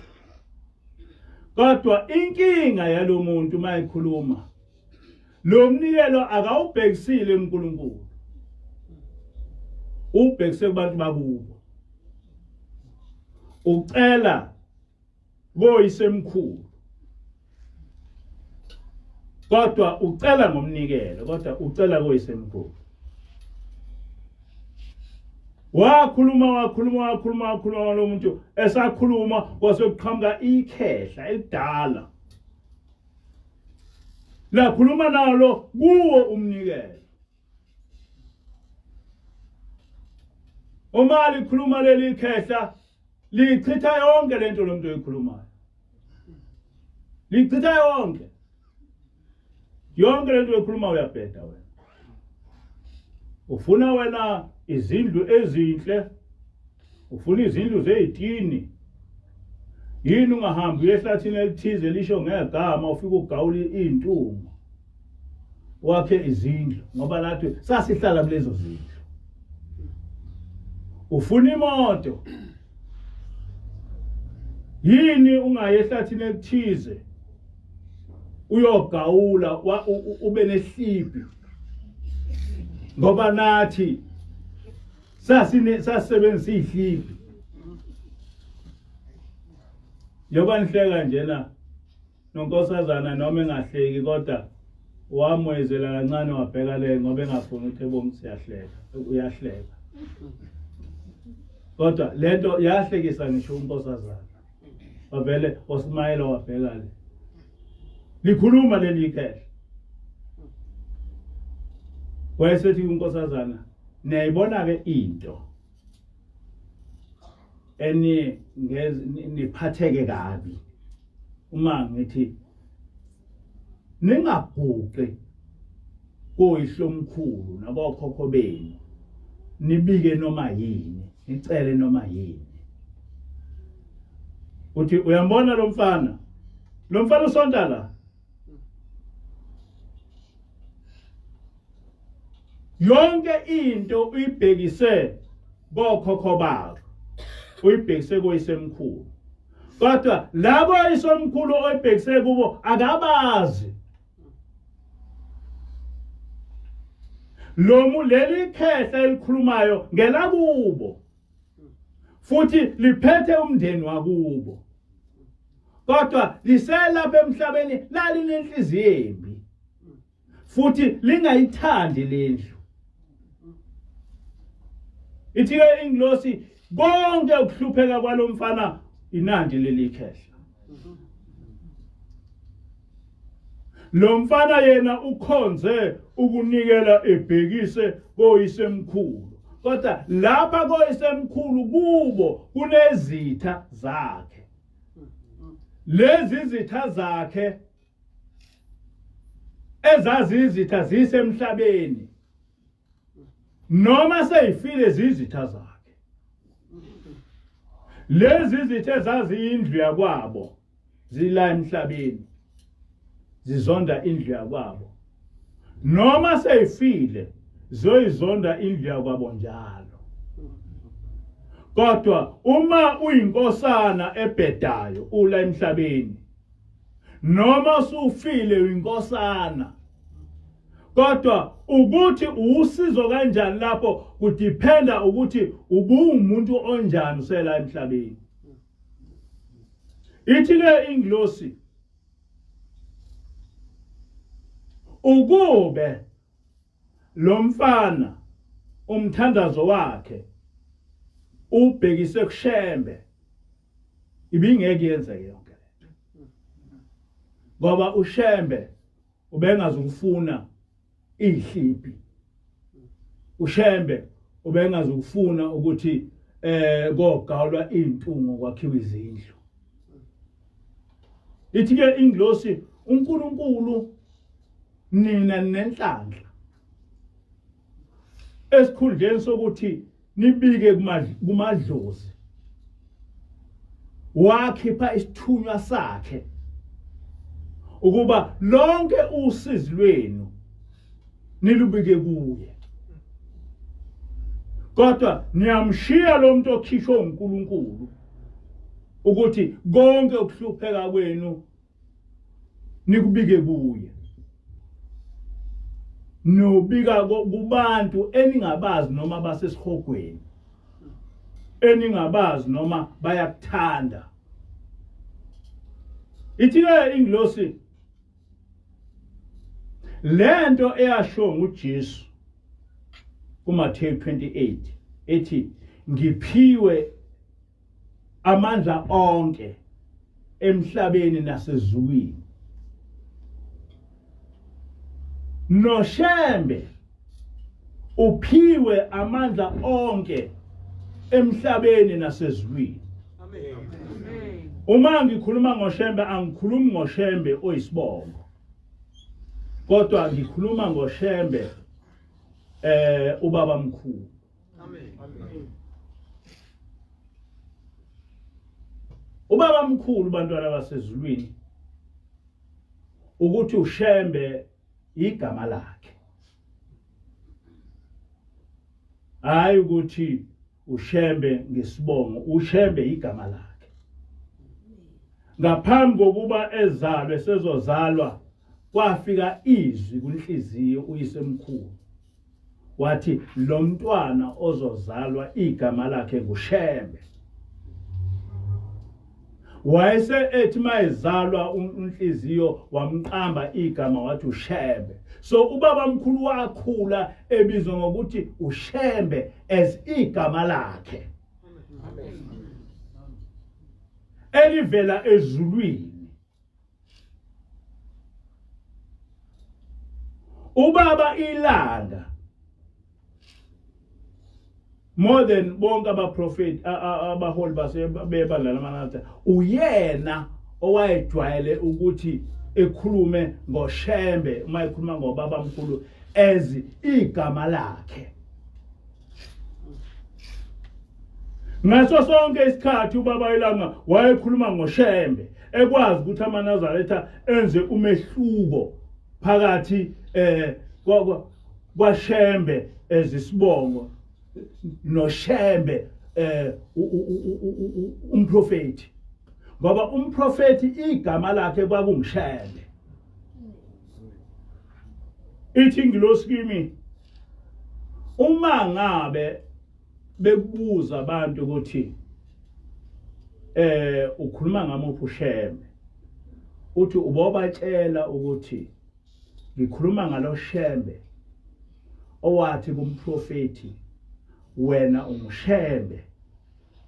Kodwa inkinga yalo muntu mayikhuluma, lo mnikelo akawubhekisile uNkulunkulu, ubhekise kubantu bakubo. Ucela boyisemkhulu, kodwa ucela ngomnikelo, kodwa ucela boyisemkhulu. Wakhuluma lo muntu, esakhuluma kwasekuqhamuka ikhehla elidala. Lakhuluma nalo kuwo umnikelo. Uma likhuluma leli khehla, lichitha yonke lento lo muntu oyikhulumayo. Lichitha yonke lento oyikhulumayo, uyabheda wena. Ufuna wena izindlu ezinhle, ufuna izindlu zeyitini. Yini ungahambi uyehlathini elithize lisho ngegama ufike ugawule izintungu wakhe izindlu, ngoba nathi sasihlala kulezo zindlu. Ufuna imoto. Yini ungayehlathini elithize uyogawula ube nehliphi, ngoba nathi sasebenzisa ihliphi. Yoba nihleka njena nonkosazana noma engahleki, kodwa wamwezela kancane wabheka le ngoba engafuni ukuthi ebonge siyahleka, uyahleka. Kodwa lento yahlekisa ngisho unkosazana. Wavele osmayela wabheka le. Likhuluma leli khehla. Wayesethi unkosazana, niyayibona ke into niphatheke kabi uma ngithi ningaguqi koyihlomkhulu nabokhokho benu nibike noma yini, nicele noma yini. Uthi uyambona lo mfana usonta la, yonke into uyibhekise bokhokho bakho, uyibhekise koyisemkhulu, kodwa labo isomkhulu oyibhekise kubo akabazi. Leli khehla elikhulumayo ngela kubo, futhi liphethe umndeni wakubo, kodwa liselapha emhlabeni lalinenhliziyo embi, futhi lingayithandi lendlu. Ithi ingilosi konke ukuhlupheka kwalomfana inandi leli khehla. Lo mfana yena ukhonze ukunikela ebhekise koyisemkhulu, kodwa lapha koyisemkhulu kubo kunezitha zakhe. Lezi zitha zakhe ezazizitha zisemhlabeni, noma seyifile zizitha zakhe. Lezi zithe zaziyindlu yakwabo zila emhlabeni, zizonda indlu yakwabo, noma seyifile zoyizonda indlu yakwabo njalo. Kodwa uma uyinkosana ebhedayo ula emhlabeni, noma usufile uyinkosana, kodwa ukuthi usizo kanjani lapho kudependa ukuthi ubumuntu onjani usela emhlabeni. Ithi ke ingilosi ukube lo mfana umthandazo wakhe ubhekise kushembe ibingeke yenzeke yonke lento, ngoba ushembe ubengazi ukufuna ihlipi, ushembe ubengazi ukufuna ukuthi kogawulwa intungo kwakhiwa izindlu. Ithi ke ingilosi uNkulunkulu nina nenhlanhla esikhundleni sokuthi nibike kumadlozi wakhipha isithunywa sakhe ukuba lonke usizi lwenu nilubike kuye, kodwa niyamshiya lo muntu okhishwe uNkulunkulu ukuthi konke ukuhlupheka kwenu nikubike kuye, nobika kubantu eningabazi noma basesihogweni, eningabazi noma bayakuthanda. Ithi ke ingilosi lento eyasho nguJesu kuMatheyu 28 ethi ngiphiwe amandla onke emhlabeni nasezulwini, noshembe uphiwe amandla onke emhlabeni nasezulwini. Amen. Uma ngikhuluma ngoshembe angikhulumi ngoshembe oyisibongo, kodwa ngikhuluma ngoshembe ubaba mkhulu. Amen. Ubaba mkhulu bantwana basezulwini ukuthi ushembe igama lakhe, hayi ukuthi ushembe ngesibongo, ushembe igama lakhe. Ngaphambi kokuba ezalwe sezozalwa kwafika izwi kunhliziyo uyisemkhulu wathi lo mntwana ozozalwa igama lakhe ngushembe. Wayese ethi mayezalwa unhliziyo wamqamba igama wathi ushembe. So ubaba mkhulu wakhula ebizwa ngokuthi ushembe as igama lakhe. Amen. Elivela ezulwini. Ubaba ilanga more than bonke abaprofeti abaholi basebebandla lamanatha uyena owayejwayele ukuthi ekhulume ngoshembe uma ekhuluma ngobaba mkhulu as igama lakhe. Ngaso sonke isikhathi ubaba ilanga wayekhuluma ngoshembe ekwazi ukuthi amaNazaretha enze umehluko phakathi kwashembe ezisibongo noshembe umprofeti, ngoba umprofeti igama lakhe kwakungishembe. Ithi ingilosi kimi uma ngabe bebuza abantu ukuthi ukhuluma ngamuphi ushembe, uthi ubobatshela ukuthi ngikhuluma ngalo shembe owathi kumprofeti wena ungishembe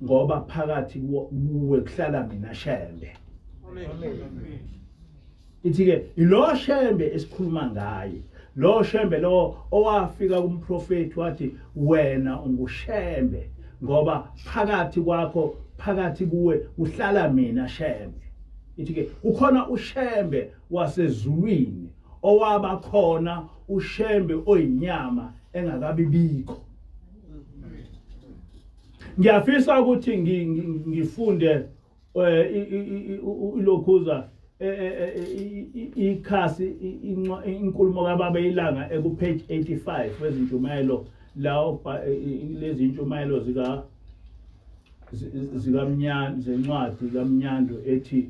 ngoba phakathi kuwe kuhlala mina shembe. Amen. Ithi ke lo shembe esikhuluma ngaye, lo shembe lo owafika kumprofeti wathi wena ungushembe ngoba phakathi kwakho phakathi kuwe kuhlala mina shembe. Ithi ke ukhona ushembe wasezulwini owaba khona ushembe oyinyama engakabibikho. Ngiyafisa ukuthi ngifunde ilokhuza ikhasi inkulumo kaBaba ilanga ekupage 85 wezintshumayelo lawo lezi ntshumayelo zikamnyando zencwadi kaMnyando ethi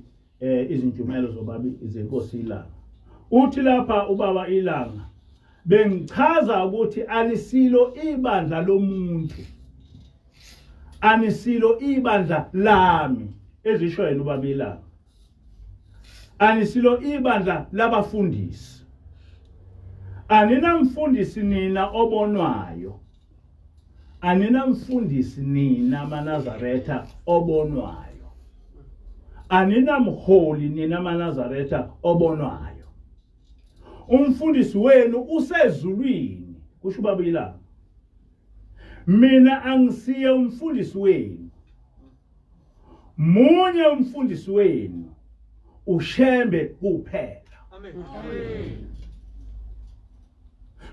izintshumayelo zobaba zenkosi ilanga. Uthi lapha ubaba ilanga bengichaza ukuthi anisilo ibandla lomuntu, anisilo ibandla lami ezisho yena ubaba ilanga, anisilo ibandla labafundisi, aninamfundisi nina obonwayo, aninamfundisi nina amaNazaretha obonwayo, aninamholi nina amaNazaretha obonwayo. Umfundisi wenu usezulwini, kusho ubaba ilanga. Mina angisiye umfundisi wenu, munye umfundisi wenu, ushembe kuphela. Amen.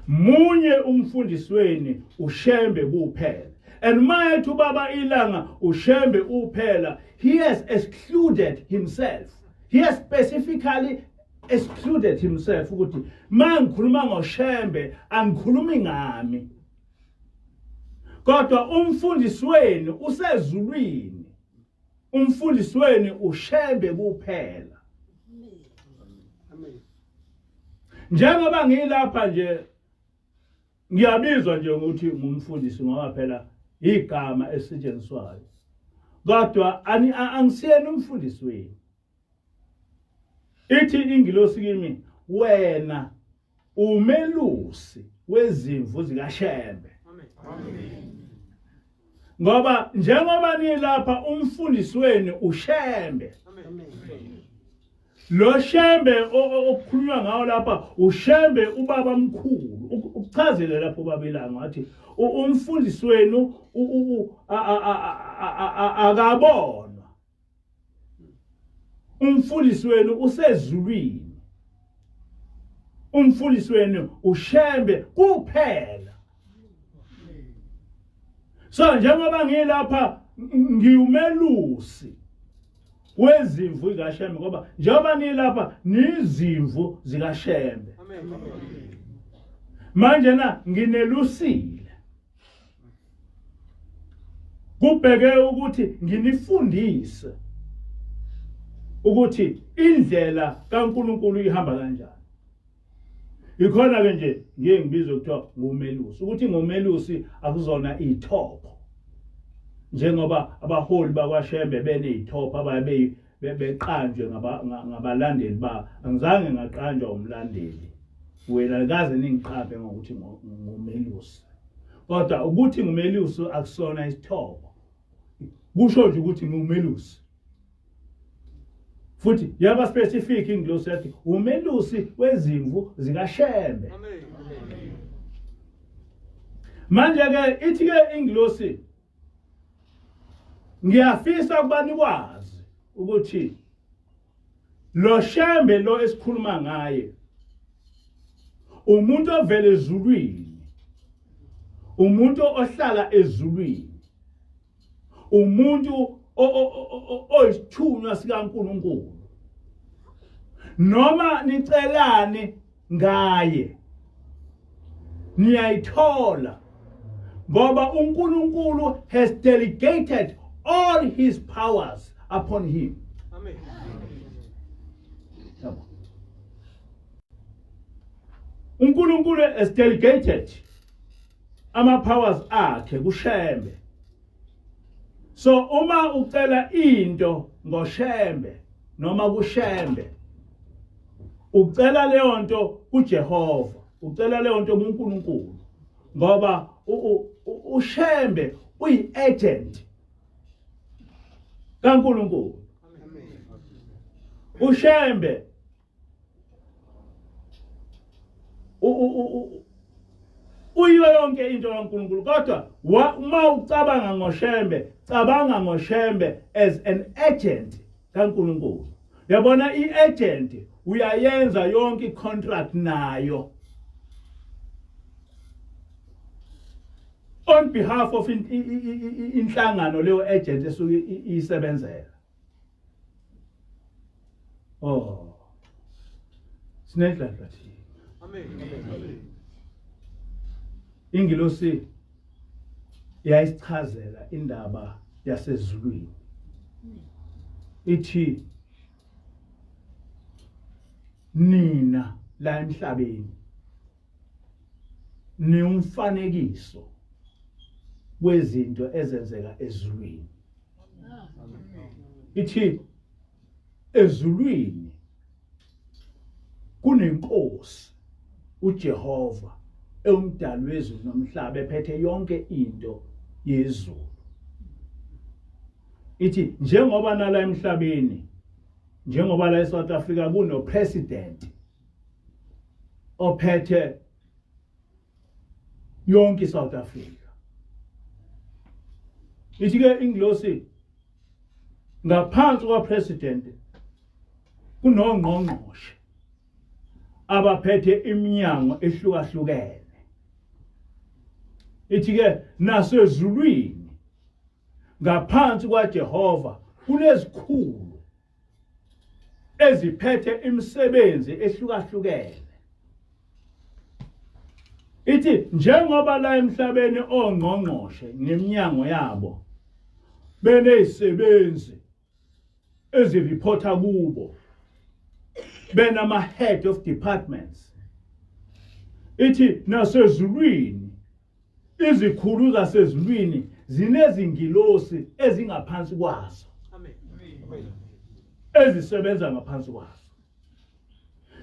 Munye umfundisi wenu, ushembe kuphela. And mayethi ubaba ilanga ushembe uphela, he has excluded himself. He has specifically excluded himself ukuthi mangikhuluma ngoshembe angikhulumi ngami. Kodwa umfundisi wenu usezulwini. Umfundisi wenu ushembe kuphela. Amen. Njengoba ngilapha nje ngiyabizwa nje ukuthi ngumfundisi ngoba phela igama esetshenziswayo. Kodwa angisiyeni umfundisi wenu. Ithi ingilosi kimi wena umelusi wezimvu zikaShembe. Amen. Ngoba njengoba nilapha umfundisi wenu uShembe. Amen. Lo Shembe okukhulunywa ngawo lapha uShembe ubaba mkhulu. Ukuchazele lapho ubaba ilanga wathi umfundisi wenu akabonwa. Umfundisi wenu usezulwini. Umfundisi wenu uShembe kuphela. So njengoba ngilapha ngiyumelusi wezimvu zikaShembe ngoba njengoba nilapha nizimvu zikaShembe. Amen. Manje na nginelusile. Kubheke ukuthi nginifundise ukuthi indlela kaNkulunkulu ihamba kanjani. Ikhona ke nje ngeke ngibizwe kuthiwa ngumelusi. Ukuthi ngumelusi akuzona izithopho. Njengoba abaholi bakwaShembe benezithopho ababe beqanjwe ngabalandeli ba. Angizange ngaqanjwa umlandeli. Wena kaze ningiqaphe ngokuthi ngumelusi. Kodwa ukuthi ngumelusi akusona isithopho. Kusho nje ukuthi ngumelusi. Futhi yaba specific ingilosi yathi umelusi wezimvu zikaShembe. Amen. Manje ke ithi ke ingilosi ngiyafisa ukuba nikwazi ukuthi lo Shembe lo esikhuluma ngaye umuntu ovela ezulwini, umuntu ohlala ezulwini, umuntu oyisithunywa sikaNkulunkulu. Noma nicelane ngaye niyayithola ngoba uNkulunkulu has delegated all his powers upon him. Amen. uNkulunkulu has delegated ama powers akhe kuShembe. So uma ucela into ngoShembe noma kuShembe ucela leyo nto kuJehova, ucela leyo nto kuNkulunkulu ngoba uShembe uyi-agent kaNkulunkulu. uShembe uyiyo yonke into kaNkulunkulu kodwa uma ucabanga ngoShembe, cabanga ngoShembe as an agent kaNkulunkulu. Yabona i-agent uyayenza yonke i-contract nayo on behalf of inhlangano leyo agent esuke isebenzela. Oh, sinedladla thina. Amen. Ingilosi yayisichazela indaba yasezulwini. Ithi nina la emhlabeni ni umfanekiso wezinto ezenzeka ezulwini. Ithi ezulwini kunenkosi Ujehova umdali wezulu nomhlaba ephethe yonke into yezulu. Ithi njengoba nala emhlabeni, njengoba la eSouth Africa kuno president ophethe yonke iSouth Africa. Ithi ke ingilosi ngaphansi kwa president kunongqongqoshe abaphethe iminyango ehlukahlukene. Ithi ke nasezulwini ngaphansi kwaJehova kunezikhulu eziphethe imisebenzi ehlukahlukene. Ithi njengoba la emhlabeni ongqongqoshe neminyango yabo benezisebenzi ezireporta kubo, benama head of departments. Ithi nasezulwini izikhulu zasezulwini zinezingilosi ezingaphansi kwazo. Amen. Ezisebenza ngaphansi kwazo.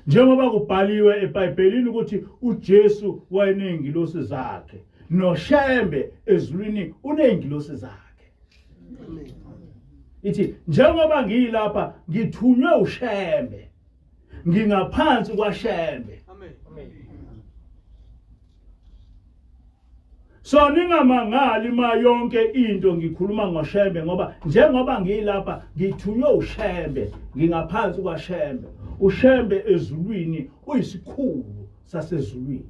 Njengoba kubhaliwe eBhayibhelini ukuthi uJesu wayeneyingilosi zakhe, noShembe ezulwini uneyingilosi zakhe. Ithi njengoba ngiyilapha ngithunywe uShembe, ngingaphansi kwaShembe. Amen. So ningamangali ma yonke into ngikhuluma ngoShembe ngoba njengoba ngiyilapha ngithunywe uShembe, ngingaphansi kwaShembe. uShembe ezulwini uyisikhulu sasezulwini.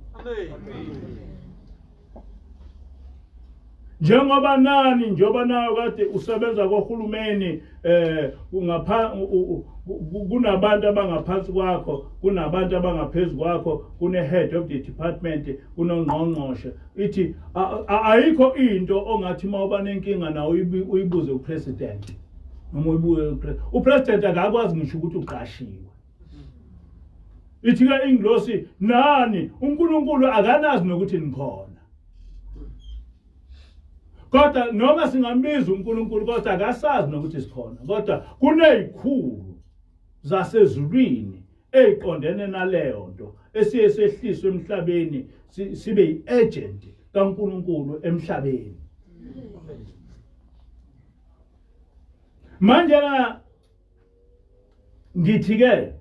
Njengoba nani njengoba nayo kade usebenza kohulumeni kunabantu abangaphansi kwakho, kunabantu abangaphezulu kwakho, kune head of the department, kunongqongqoshe. Ithi ayikho into ongathi mawuba nenkinga nawo uyibuze upresident. Noma uyibuze upresident akakwazi ngisho ukuthi uqashiwe. Ithi ke ingilosi nani uNkulunkulu akanazi nokuthi nikhona. Kodwa noma singambiza uNkulunkulu kodwa akasazi nokuthi sikhona. Kodwa kunezikhulu zasezulwini eziqondene naleyo nto esiye sehliswe emhlabeni sibe yiagent kaNkulunkulu emhlabeni. Manje ngithi ke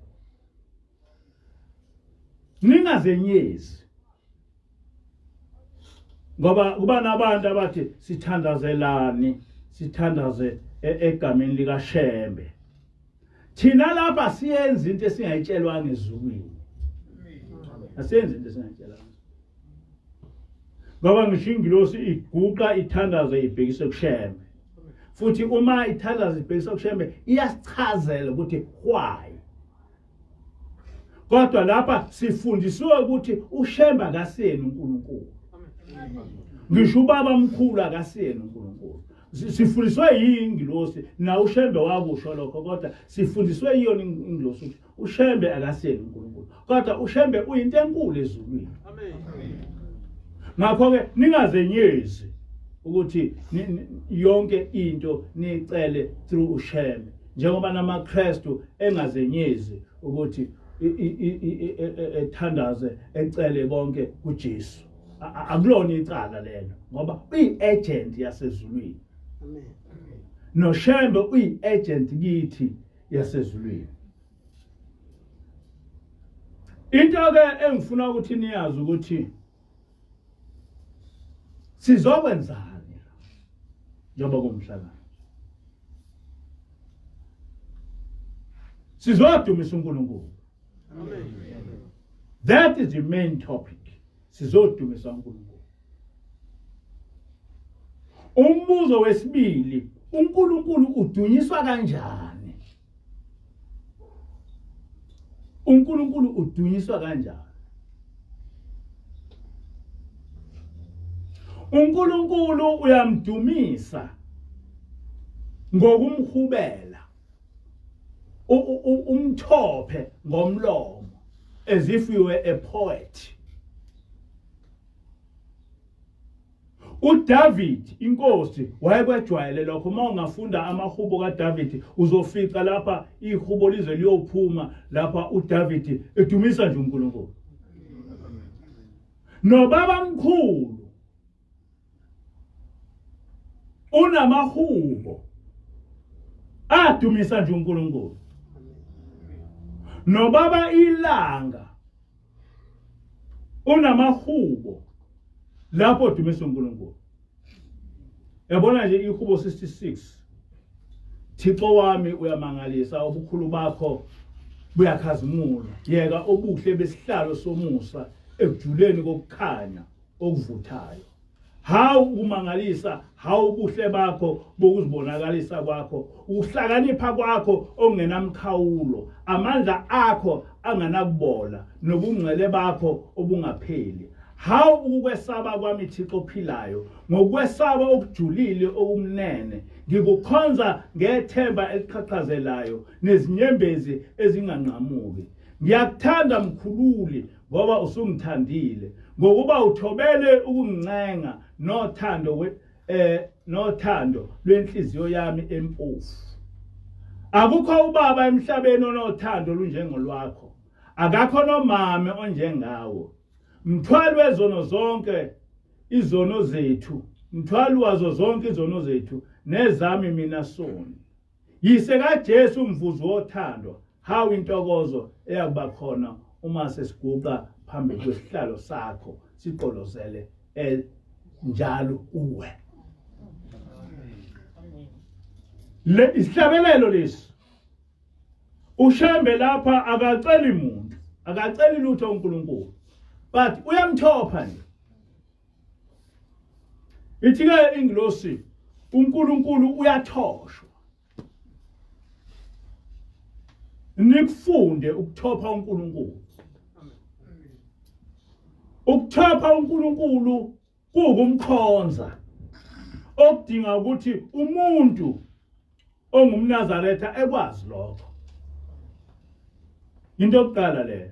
ningazenyezi ngoba kuba nabantu abathi sithandazelani, sithandaze egameni likaShembe. Thina lapha siyenza into esingayitshelwanga ezulwini. Asenze into esingayitshelwanga. Ngoba ngisho ingilosi iguqa ithandaze ibhekise kuShembe. Futhi uma ithandaze ibhekise kuShembe iyasichazela ukuthi why. Kodwa lapha sifundisiwe ukuthi uShembe akasiyena uNkulunkulu. Ngisho ubaba omkhulu akasiyena uNkulunkulu. Sifundiswe yingilosi na uShembe wakusho lokho, kodwa sifundiswe yiyona ingilosi ukuthi uShembe akasiyena uNkulunkulu. Kodwa uShembe uyinto enkulu ezulwini. Amen. Ngakho ke ningazenyezi ukuthi yonke into nicele through uShembe. Njengoba namaKristu engazenyezi ukuthi ethandaze ecele konke kuJesu. Akulona icala lelo ngoba uyiagent yasezulwini. Amen. NoShembe uyiagent kithi yasezulwini. Into ke engifuna ukuthi niyazi ukuthi sizokwenzani njengoba kumhlangano. Sizodumisa uNkulunkulu. Amen. That is the main topic. Sizodumisa uNkulunkulu. Umbuzo wesibili, uNkulunkulu udunyiswa kanjani? uNkulunkulu udunyiswa kanjani? uNkulunkulu uyamdumisa ngokumhubela, umthophe ngomlomo, as if you were a poet. uDavid inkosi wayekwejwayele lokho. Uma ungafunda amahubo kaDavid uzofica lapha ihubo lize liyophuma lapha uDavid edumisa nje uNkulunkulu. Nobaba mkhulu unamahubo adumisa nje uNkulunkulu. Nobaba ilanga unamahubo lapho dumisa uNkulunkulu. Yabona nje ihubo 66. Thixo wami uyamangalisa, ubukhulu bakho buyakhazimula. Yeka obuhle besihlalo somusa ekujuleni kokukhanya okuvuthayo. Hawu umangalisa, hawu ubuhle bakho bokuzibonakalisa kwakho, ukuhlakanipha kwakho ongenamkhawulo, amandla akho anganakubola, nobungcwele bakho obungapheli. Hawu ukwesaba kwami Thixo ophilayo, ngokwesaba okujulile okumnene, ngikukhonza ngethemba eliqhaqhazelayo nezinyembezi ezinganqamuki. Ngiyakuthanda mkhululi ngoba usungithandile, ngokuba uthobele ukuncenga nothando lwenhliziyo yami empofu. Akukho ubaba emhlabeni onothando olunjengolwakho, akakho nomame onjengawo. Mthwali wezono zonke izono zethu, mthwali wazo zonke izono zethu nezami mina soni. Yise kaJesu umvuzo wothando, hawu intokozo eyakuba khona uma sesiguqa phambi kwesihlalo sakho siqolozele njalo uwe. Le isihlabelelo lesi ushembe lapha akaceli muntu, akaceli lutho uNkulunkulu, but uyamthopha nje. Ithi-ke ingilosi uNkulunkulu uyathoshwa. Nikufunde ukuthopha uNkulunkulu. Ukuthopha uNkulunkulu kukumkhonza, okudinga ukuthi umuntu ongumNazaretha ekwazi lokho. Into yokuqala leyo.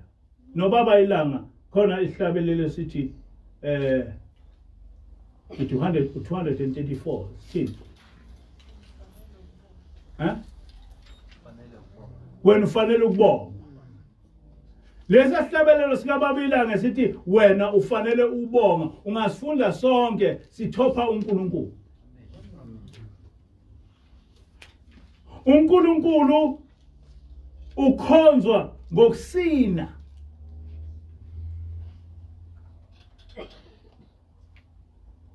Nobaba ilanga khona isihlabelelo sithi 234 sithi wena ufanele ukubonga. Lesa sihlabelelo sikaBabilanga sithi wena ufanele ubonga. Ungasifunda sonke sithopha uNkulunkulu. uNkulunkulu ukhonzwa ngokusina.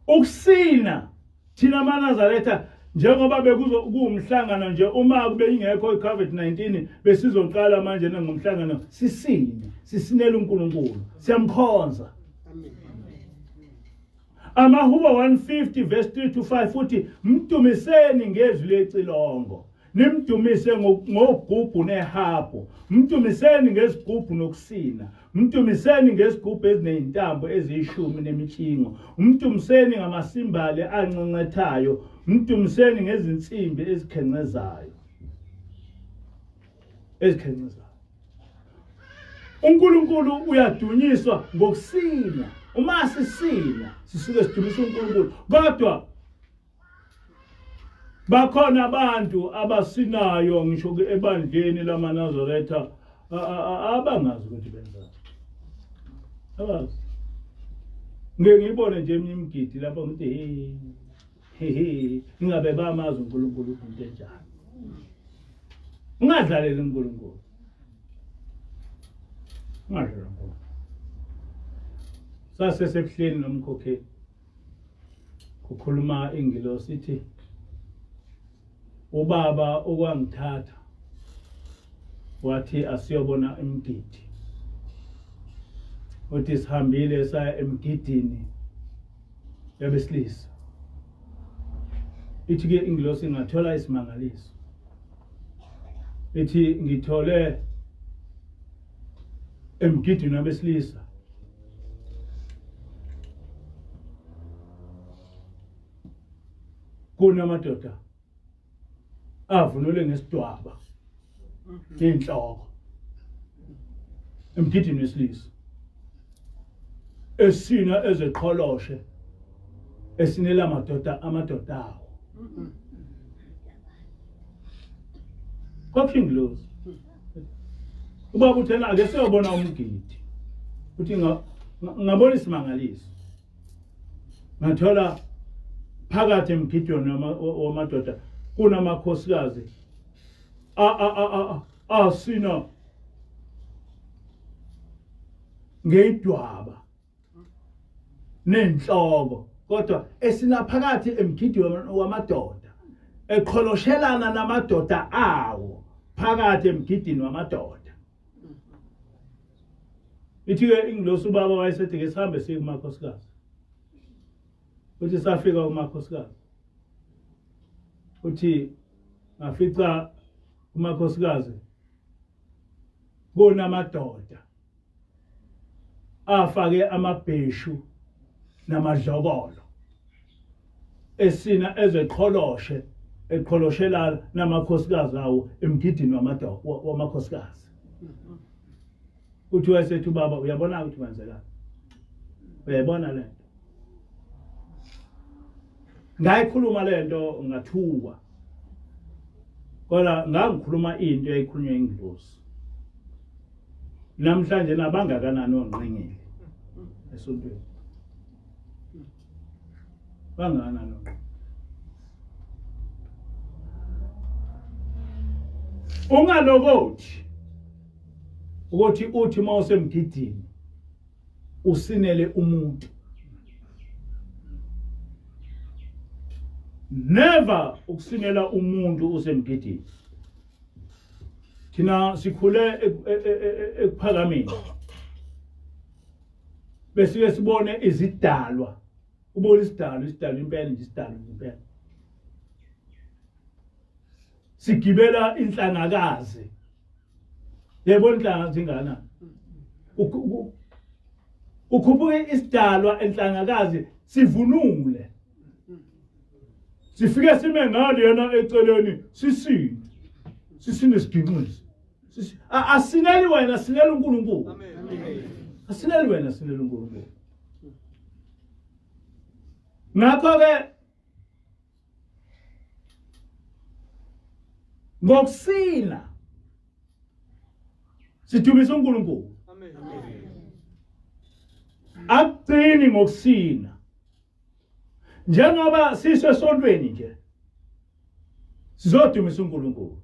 Ukusina thina maNazaretha njengoba bekuwumhlangano nje, uma kube ingekho iCovid-19 besizoqala manje ngomhlangano sisine, sisinela uNkulunkulu, siyamkhonza. Amahubo 150 verse 3 to 5 futhi mdumiseni ngezwi lecilongo, nimdumise ngogubhu nehabhu, mdumiseni ngezigubhu nokusina, mdumiseni ngezigubhu ezinentambo eziyishumi nemitshingo, mdumiseni ngamasimbali ancencethayo, mdumiseni ngezinsimbi ezikhencezayo. uNkulunkulu uyadunyiswa ngokusina. Uma sisina sisuke sidumisa uNkulunkulu, kodwa bakhona abantu abasinayo ngisho ebandleni lamaNazaretha abangazi ukuthi benzani. Abazi. Ngeke ngibone nje eminye imigidi lapho ngithi ingabe bamazi uNkulunkulu into enjani. Ungadlaleli uNkulunkulu. Ungadlaleli uNkulunkulu. Sasesebuhleni nomkhokheli kukhuluma ingilosi ithi ubaba okwangithatha wathi asiyobona imgidi. Uthi sihambile saya emgidini yabesilisa. Ithi-ke ingilosi ngathola isimangaliso. Ithi ngithole emgidini yabesilisa kunamadoda avunule ngesidwaba inhloko emgidini wesilisa, esina ezeqholoshe esinela amadoda awo. Kokhingilosi. Ubaba uthena ake siyobona umgidi. Uthi ngabona isimangaliso. Ngathola phakathi emgidweni wamadoda kunamakhosikazi sina ngedwaba nenhloko kodwa esina phakathi emgidweni wamadoda eqholoshelana namadoda awo phakathi emgidini wamadoda. Ithi-ke ingilosi ubaba wayesethi ke sihambe siye kumakhosikazi. Uthi safika kumakhosikazi. Uthi ngafica kumakhosikazi kunamadoda afake amabheshu namadlokolo esina eqholoshelana namakhosikazi awo emgidini wamakhosikazi. Uthi wayesethi ubaba uyabona ukuthi kwenzekani? Uyayibona le nto? Ngayikhuluma le nto ngathuka. Kodwa ngangikhuluma into eyikhulunywa ingilosi. Namhlanje nabangakanani onqengele esontweni. Bangakanani onqengele. Ungalokothi ukuthi uthi mawusemgidini usinele umuntu. Never ukusinela umuntu usemgidini. Thina sikhule ekuphakameni. Bese sibone izidalwa. Ubona isidalwa impela nje isidalwa impela. Sigibela inhlangakazi. Yebo inhlanga zingana. Ukhuphuke isidalwa enhlangakazi sivunule. Sifike sime ngale yena eceleni sisine siginqisi. Asineli wena sinela uNkulunkulu. Amen. Asineli wena sinela uNkulunkulu. Ngakho ke ngokusina sidumisa uNkulunkulu. Amen. Akugcini ngokusina. Njengoba sisesontweni nje sizodumisa uNkulunkulu.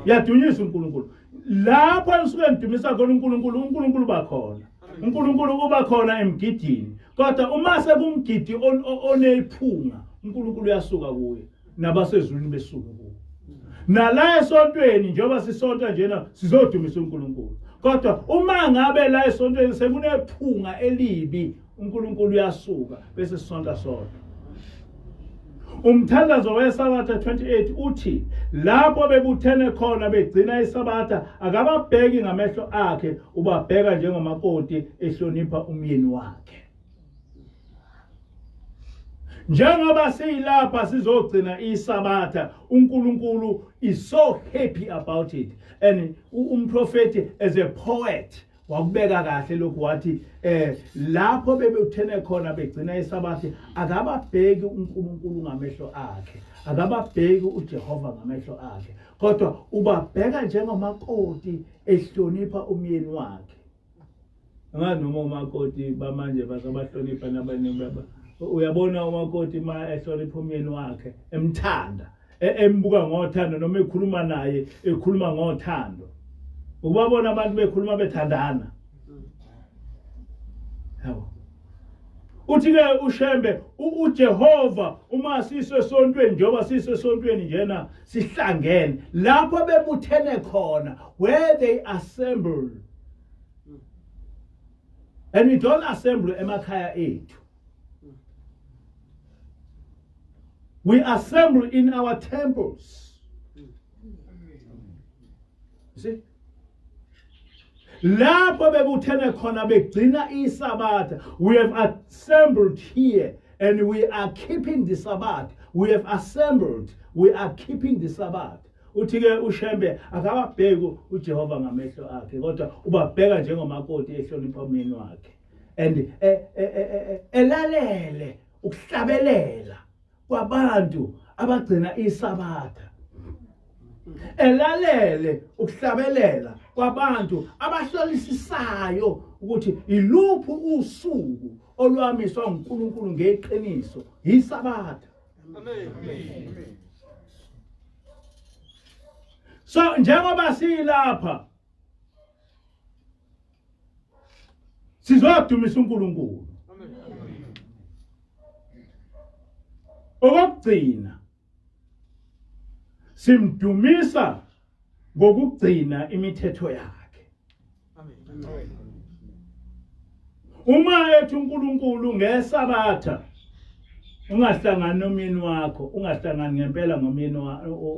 Yadunyisa uNkulunkulu. Lapho nisuke ngidumisa khona uNkulunkulu bakhona. uNkulunkulu kuba khona emgidini. Kodwa uma sekumgidi onephunga, uNkulunkulu uyasuka kuye. Nabasezulwini besuka kuye. Nala esontweni njengoba sisonta njena sizodumisa uNkulunkulu. Kodwa uma ngabe la esontweni sekunephunga elibi, uNkulunkulu uyasuka bese sisonta sodwa. Umthandazo weSabatha 28 uthi lapho bebuthene khona begcina iSabatha akababheki ngamehlo akhe, ubabheka njengomakoti ehlonipha umyeni wakhe. Njengoba siyilapha sizogcina iSabatha, uNkulunkulu is so happy about it. And umprofeti as a poet wakubeka kahle lokhu wathi lapho bebuthene khona begcina iSabatha akababheki uNkulunkulu ngamehlo akhe, akababheki uJehova ngamehlo akhe, kodwa ubabheka njengomakoti ehlonipha umyeni wakhe. Ngathi noma umakoti bamanje basabahlonipha nabanini baba. Uyabona umakoti ma ehlonipha umyeni wakhe emthanda, embuka ngothando noma ekhuluma naye ekhuluma ngothando. Ubabona abantu bekhuluma bethandana. Yabo. Uthi-ke ushembe uJehova uma sisesontweni njengoba sisesontweni njena sihlangene lapho bebuthene khona where they assemble. And we don't assemble emakhaya ethu. We assemble in our temples. You see? Lapho bebuthene khona begcina iSabatha, we have assembled here and we are keeping the Sabbath. We have assembled, we are keeping the Sabbath. Uthi-ke ushembe akababheki uJehova ngamehlo akhe, kodwa ubabheka njengomakoti ehlonipha umyeni wakhe. And elalele ukuhlabelela kwabantu abagcina isabatha. Elalele ukuhlabelela kwabantu abahlolisisisayo ukuthi iluphi usuku olwamiswa uNkulunkulu ngeqiniso yisabatha. Amen. So njengoba silapha sizodumisa uNkulunkulu. Okugcina simdumisa ngokugcina imithetho yakhe. Uma ethi uNkulunkulu ngesabatha ungahlangani nomyeni wakho, ungahlangani ngempela ngomyeni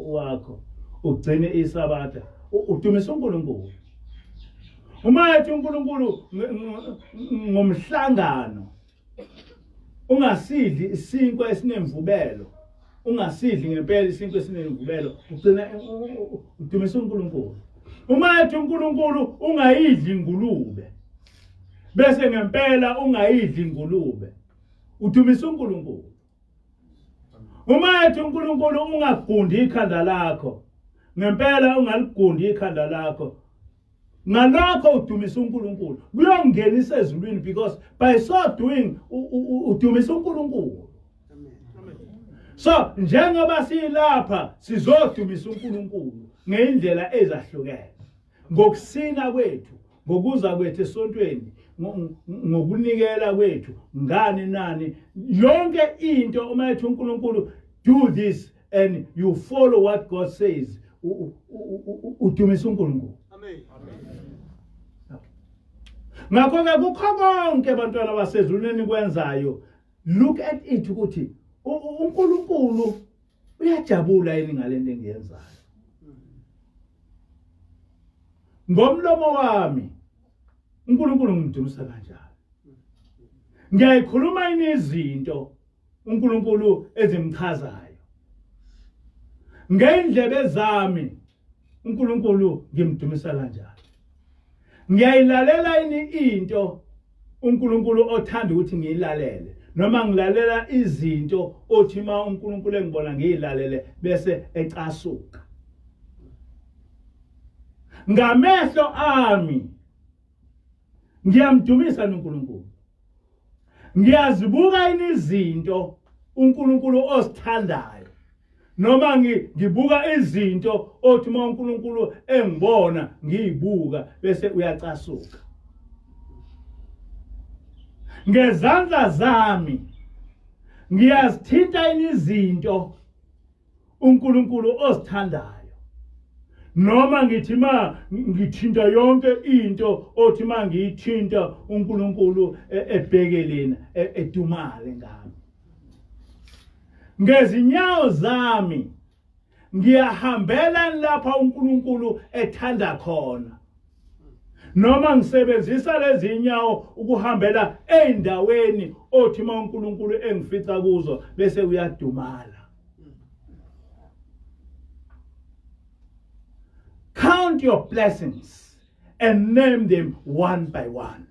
wakho, ugcine isabatha, udumisa uNkulunkulu. Uma ethi uNkulunkulu ngomhlangano ungasidli isinkwa esinemvubelo, ungasidli ngempela isinkwa esinemvubelo, ugcina udumisa uNkulunkulu. Uma ethi uNkulunkulu ungayidli ingulube, bese ngempela ungayidli ingulube, udumisa uNkulunkulu. Uma ethi uNkulunkulu ungagundi ikhanda lakho, ngempela ungaligundi ikhanda lakho, ngalokho udumisa uNkulunkulu. Kuyongenisa ezulwini because by so doing udumisa uNkulunkulu. So njengoba silapha sizodumisa uNkulunkulu ngeindlela ezahlukene, ngokusina kwethu, ngokuza kwethu esontweni, ngokunikela kwethu, ngani nani, yonke into uma ethi uNkulunkulu do this and you follow what God says, udumisa uNkulunkulu. Ngakho-ke kukho konke bantwana basezulwini kwenzayo, look at it ukuthi uNkulunkulu uyajabula yini ngalento engiyenzayo. Ngomlomo wami uNkulunkulu ngimdumisa kanjani? Ngiyayikhuluma izinto uNkulunkulu ezimchazayo. Ngeindlebe zami uNkulunkulu ngimdumisa kanjani? Ngiyayilalela into uNkulunkulu othanda ukuthi ngiyilalele, noma ngilalela izinto othi ma uNkulunkulu engibona ngiyilalele bese ecasuka. Ngamehlo ami ngiyamdumisa uNkulunkulu. Ngiyazibuka izinto uNkulunkulu osithandayo, noma ngibuka izinto othi ma uNkulunkulu engibona ngiyibuka bese uyacasuka. Ngezandla zami ngiyazithinta izinto uNkulunkulu osithandayo, noma ngithi ma ngithinta yonke into othi ma ngiyithinta uNkulunkulu ebhekeleni edumale ngami. Ngezinyawo zami ngiyahambela lapha uNkulunkulu ethanda khona, noma ngisebenzisa lezi inyawo ukuhambela eindaweni othi ma uNkulunkulu engifica kuzo bese uyadumala. Count your blessings and name them one by one.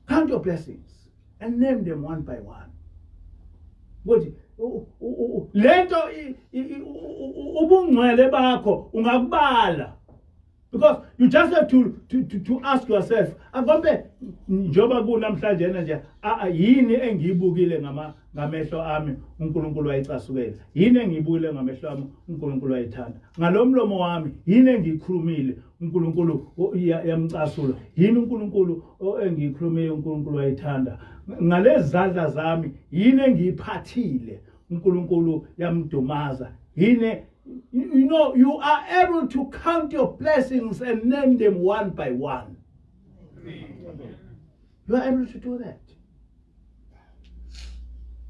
Count your blessings and name them one by one. Lento ubungcwele bakho ungakubala, because you just have to ask yourself, akombe njoba kunamhlanje nje yini engiyibukile ngamehlo ami uNkulunkulu wayicasukela, yini engiyibukile ngamehlo ami uNkulunkulu wayithanda, ngalomlomo wami yini engiyikhulumile uNkulunkulu yamcasula, yini uNkulunkulu engiyikhulumile uNkulunkulu wayithanda, ngalezi zandla zami yini engiyiphathile uNkulunkulu yamdumaza, yini. You know, you are able to count your blessings and name them one by one. You are able to do that.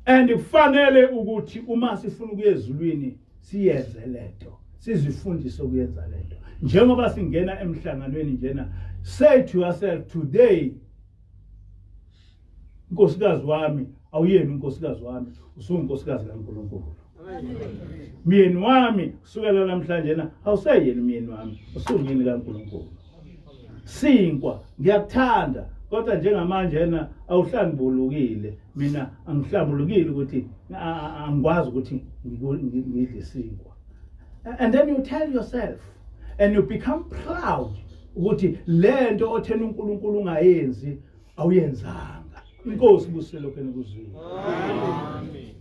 And kufanele ukuthi uma sifuna ukuya ezulwini siyenze lento, sizifundise ukuyenza lento. Njengoba singena emhlanganweni njena, say to yourself today, unkosikazi wami awuyeni unkosikazi wami, usunkosikazi kaNkulunkulu. Myeni wami kusukela namhlanje awuseyeni myeni wami, usungini kaNkulunkulu. Sinkwa ngiyakuthanda kodwa njengamanje yena awuhlambulukile mina angihlambulukile ukuthi angikwazi ukuthi ngidle isinkwa. And then you tell yourself and you become proud ukuthi lento othena uNkulunkulu ungayenzi awuyenzanga. Inkosi busise lokho enikuzwile. Amen.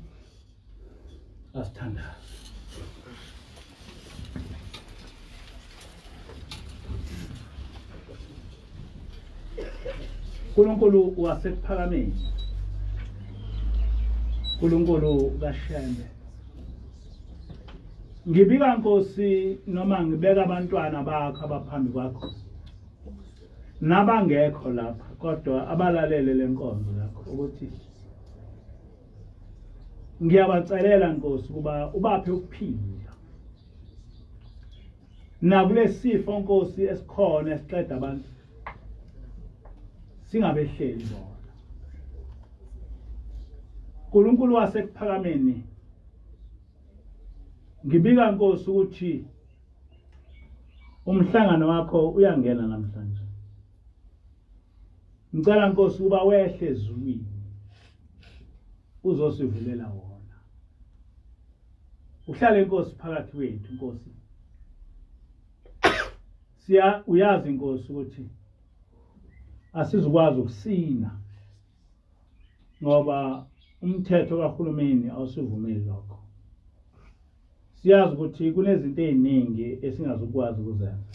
Asithandaze. uNkulunkulu wasekuphakameni. uNkulunkulu kaShembe. Ngibika Nkosi noma ngibeka abantwana bakho abaphambi kwakho. Nabangekho lapha kodwa abalalele lenkonzo yakho ukuthi ngiyabacelela Nkosi kuba ubaphe ukuphila. Nakulesifo Nkosi esikhona esiqeda abantu singabehleli bona. uNkulunkulu wasekuphakameni ngibika Nkosi ukuthi umhlangano wakho uyangena namhlanje. Ngicela Nkosi kuba wehle ezulwini uzosivulela wona. Uhlale Nkosi phakathi kwethu Nkosi. Uyazi Nkosi ukuthi asizukwazi ukusina ngoba umthetho kaHulumeni awusivumeli lokho. Siyazi ukuthi kunezinto eziningi esingazukwazi ukuzenza.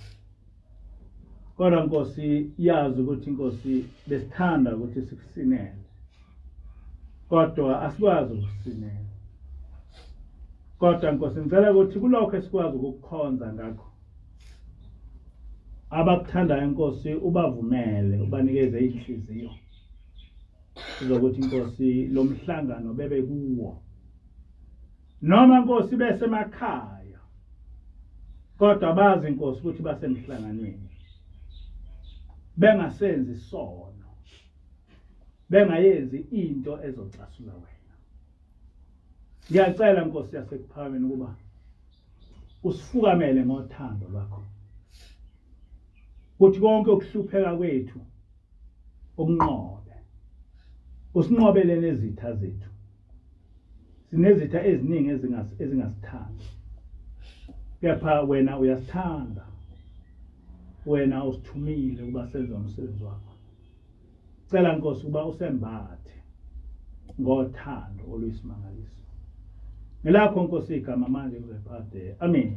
Kodwa Nkosi yazi ukuthi Nkosi besithanda ukuthi sikusinele. Kodwa asikwazi ukusinela. Kodwa Nkosi ngicela ukuthi kulokho esikwazi ukukukhonza ngakho. Abakuthandayo Nkosi ubavumele ubanikeze inhliziyo. Uzokuthi Nkosi lo mhlangano bebe kuwo. Noma Nkosi besemakhaya. Kodwa bazi Nkosi ukuthi basemhlanganweni. Bengasenzi isono. Bengayenzi into ezocasula wena. Ngiyacela Nkosi yasekuphakameni ukuba usifukamele ngothando lwakho. Kuthi konke okuhlupheka kwethu okunqobe. Usinqobele nezitha zethu. Sinezitha eziningi ezingasithandi. Kepha wena uyasithanda. Wena usithumile kuba senze umsebenzi wakho. Cela Nkosi kuba usembathe ngothando oluyisimangaliso. Ngilakho Nkosi igama manje kuzephathe. Amen.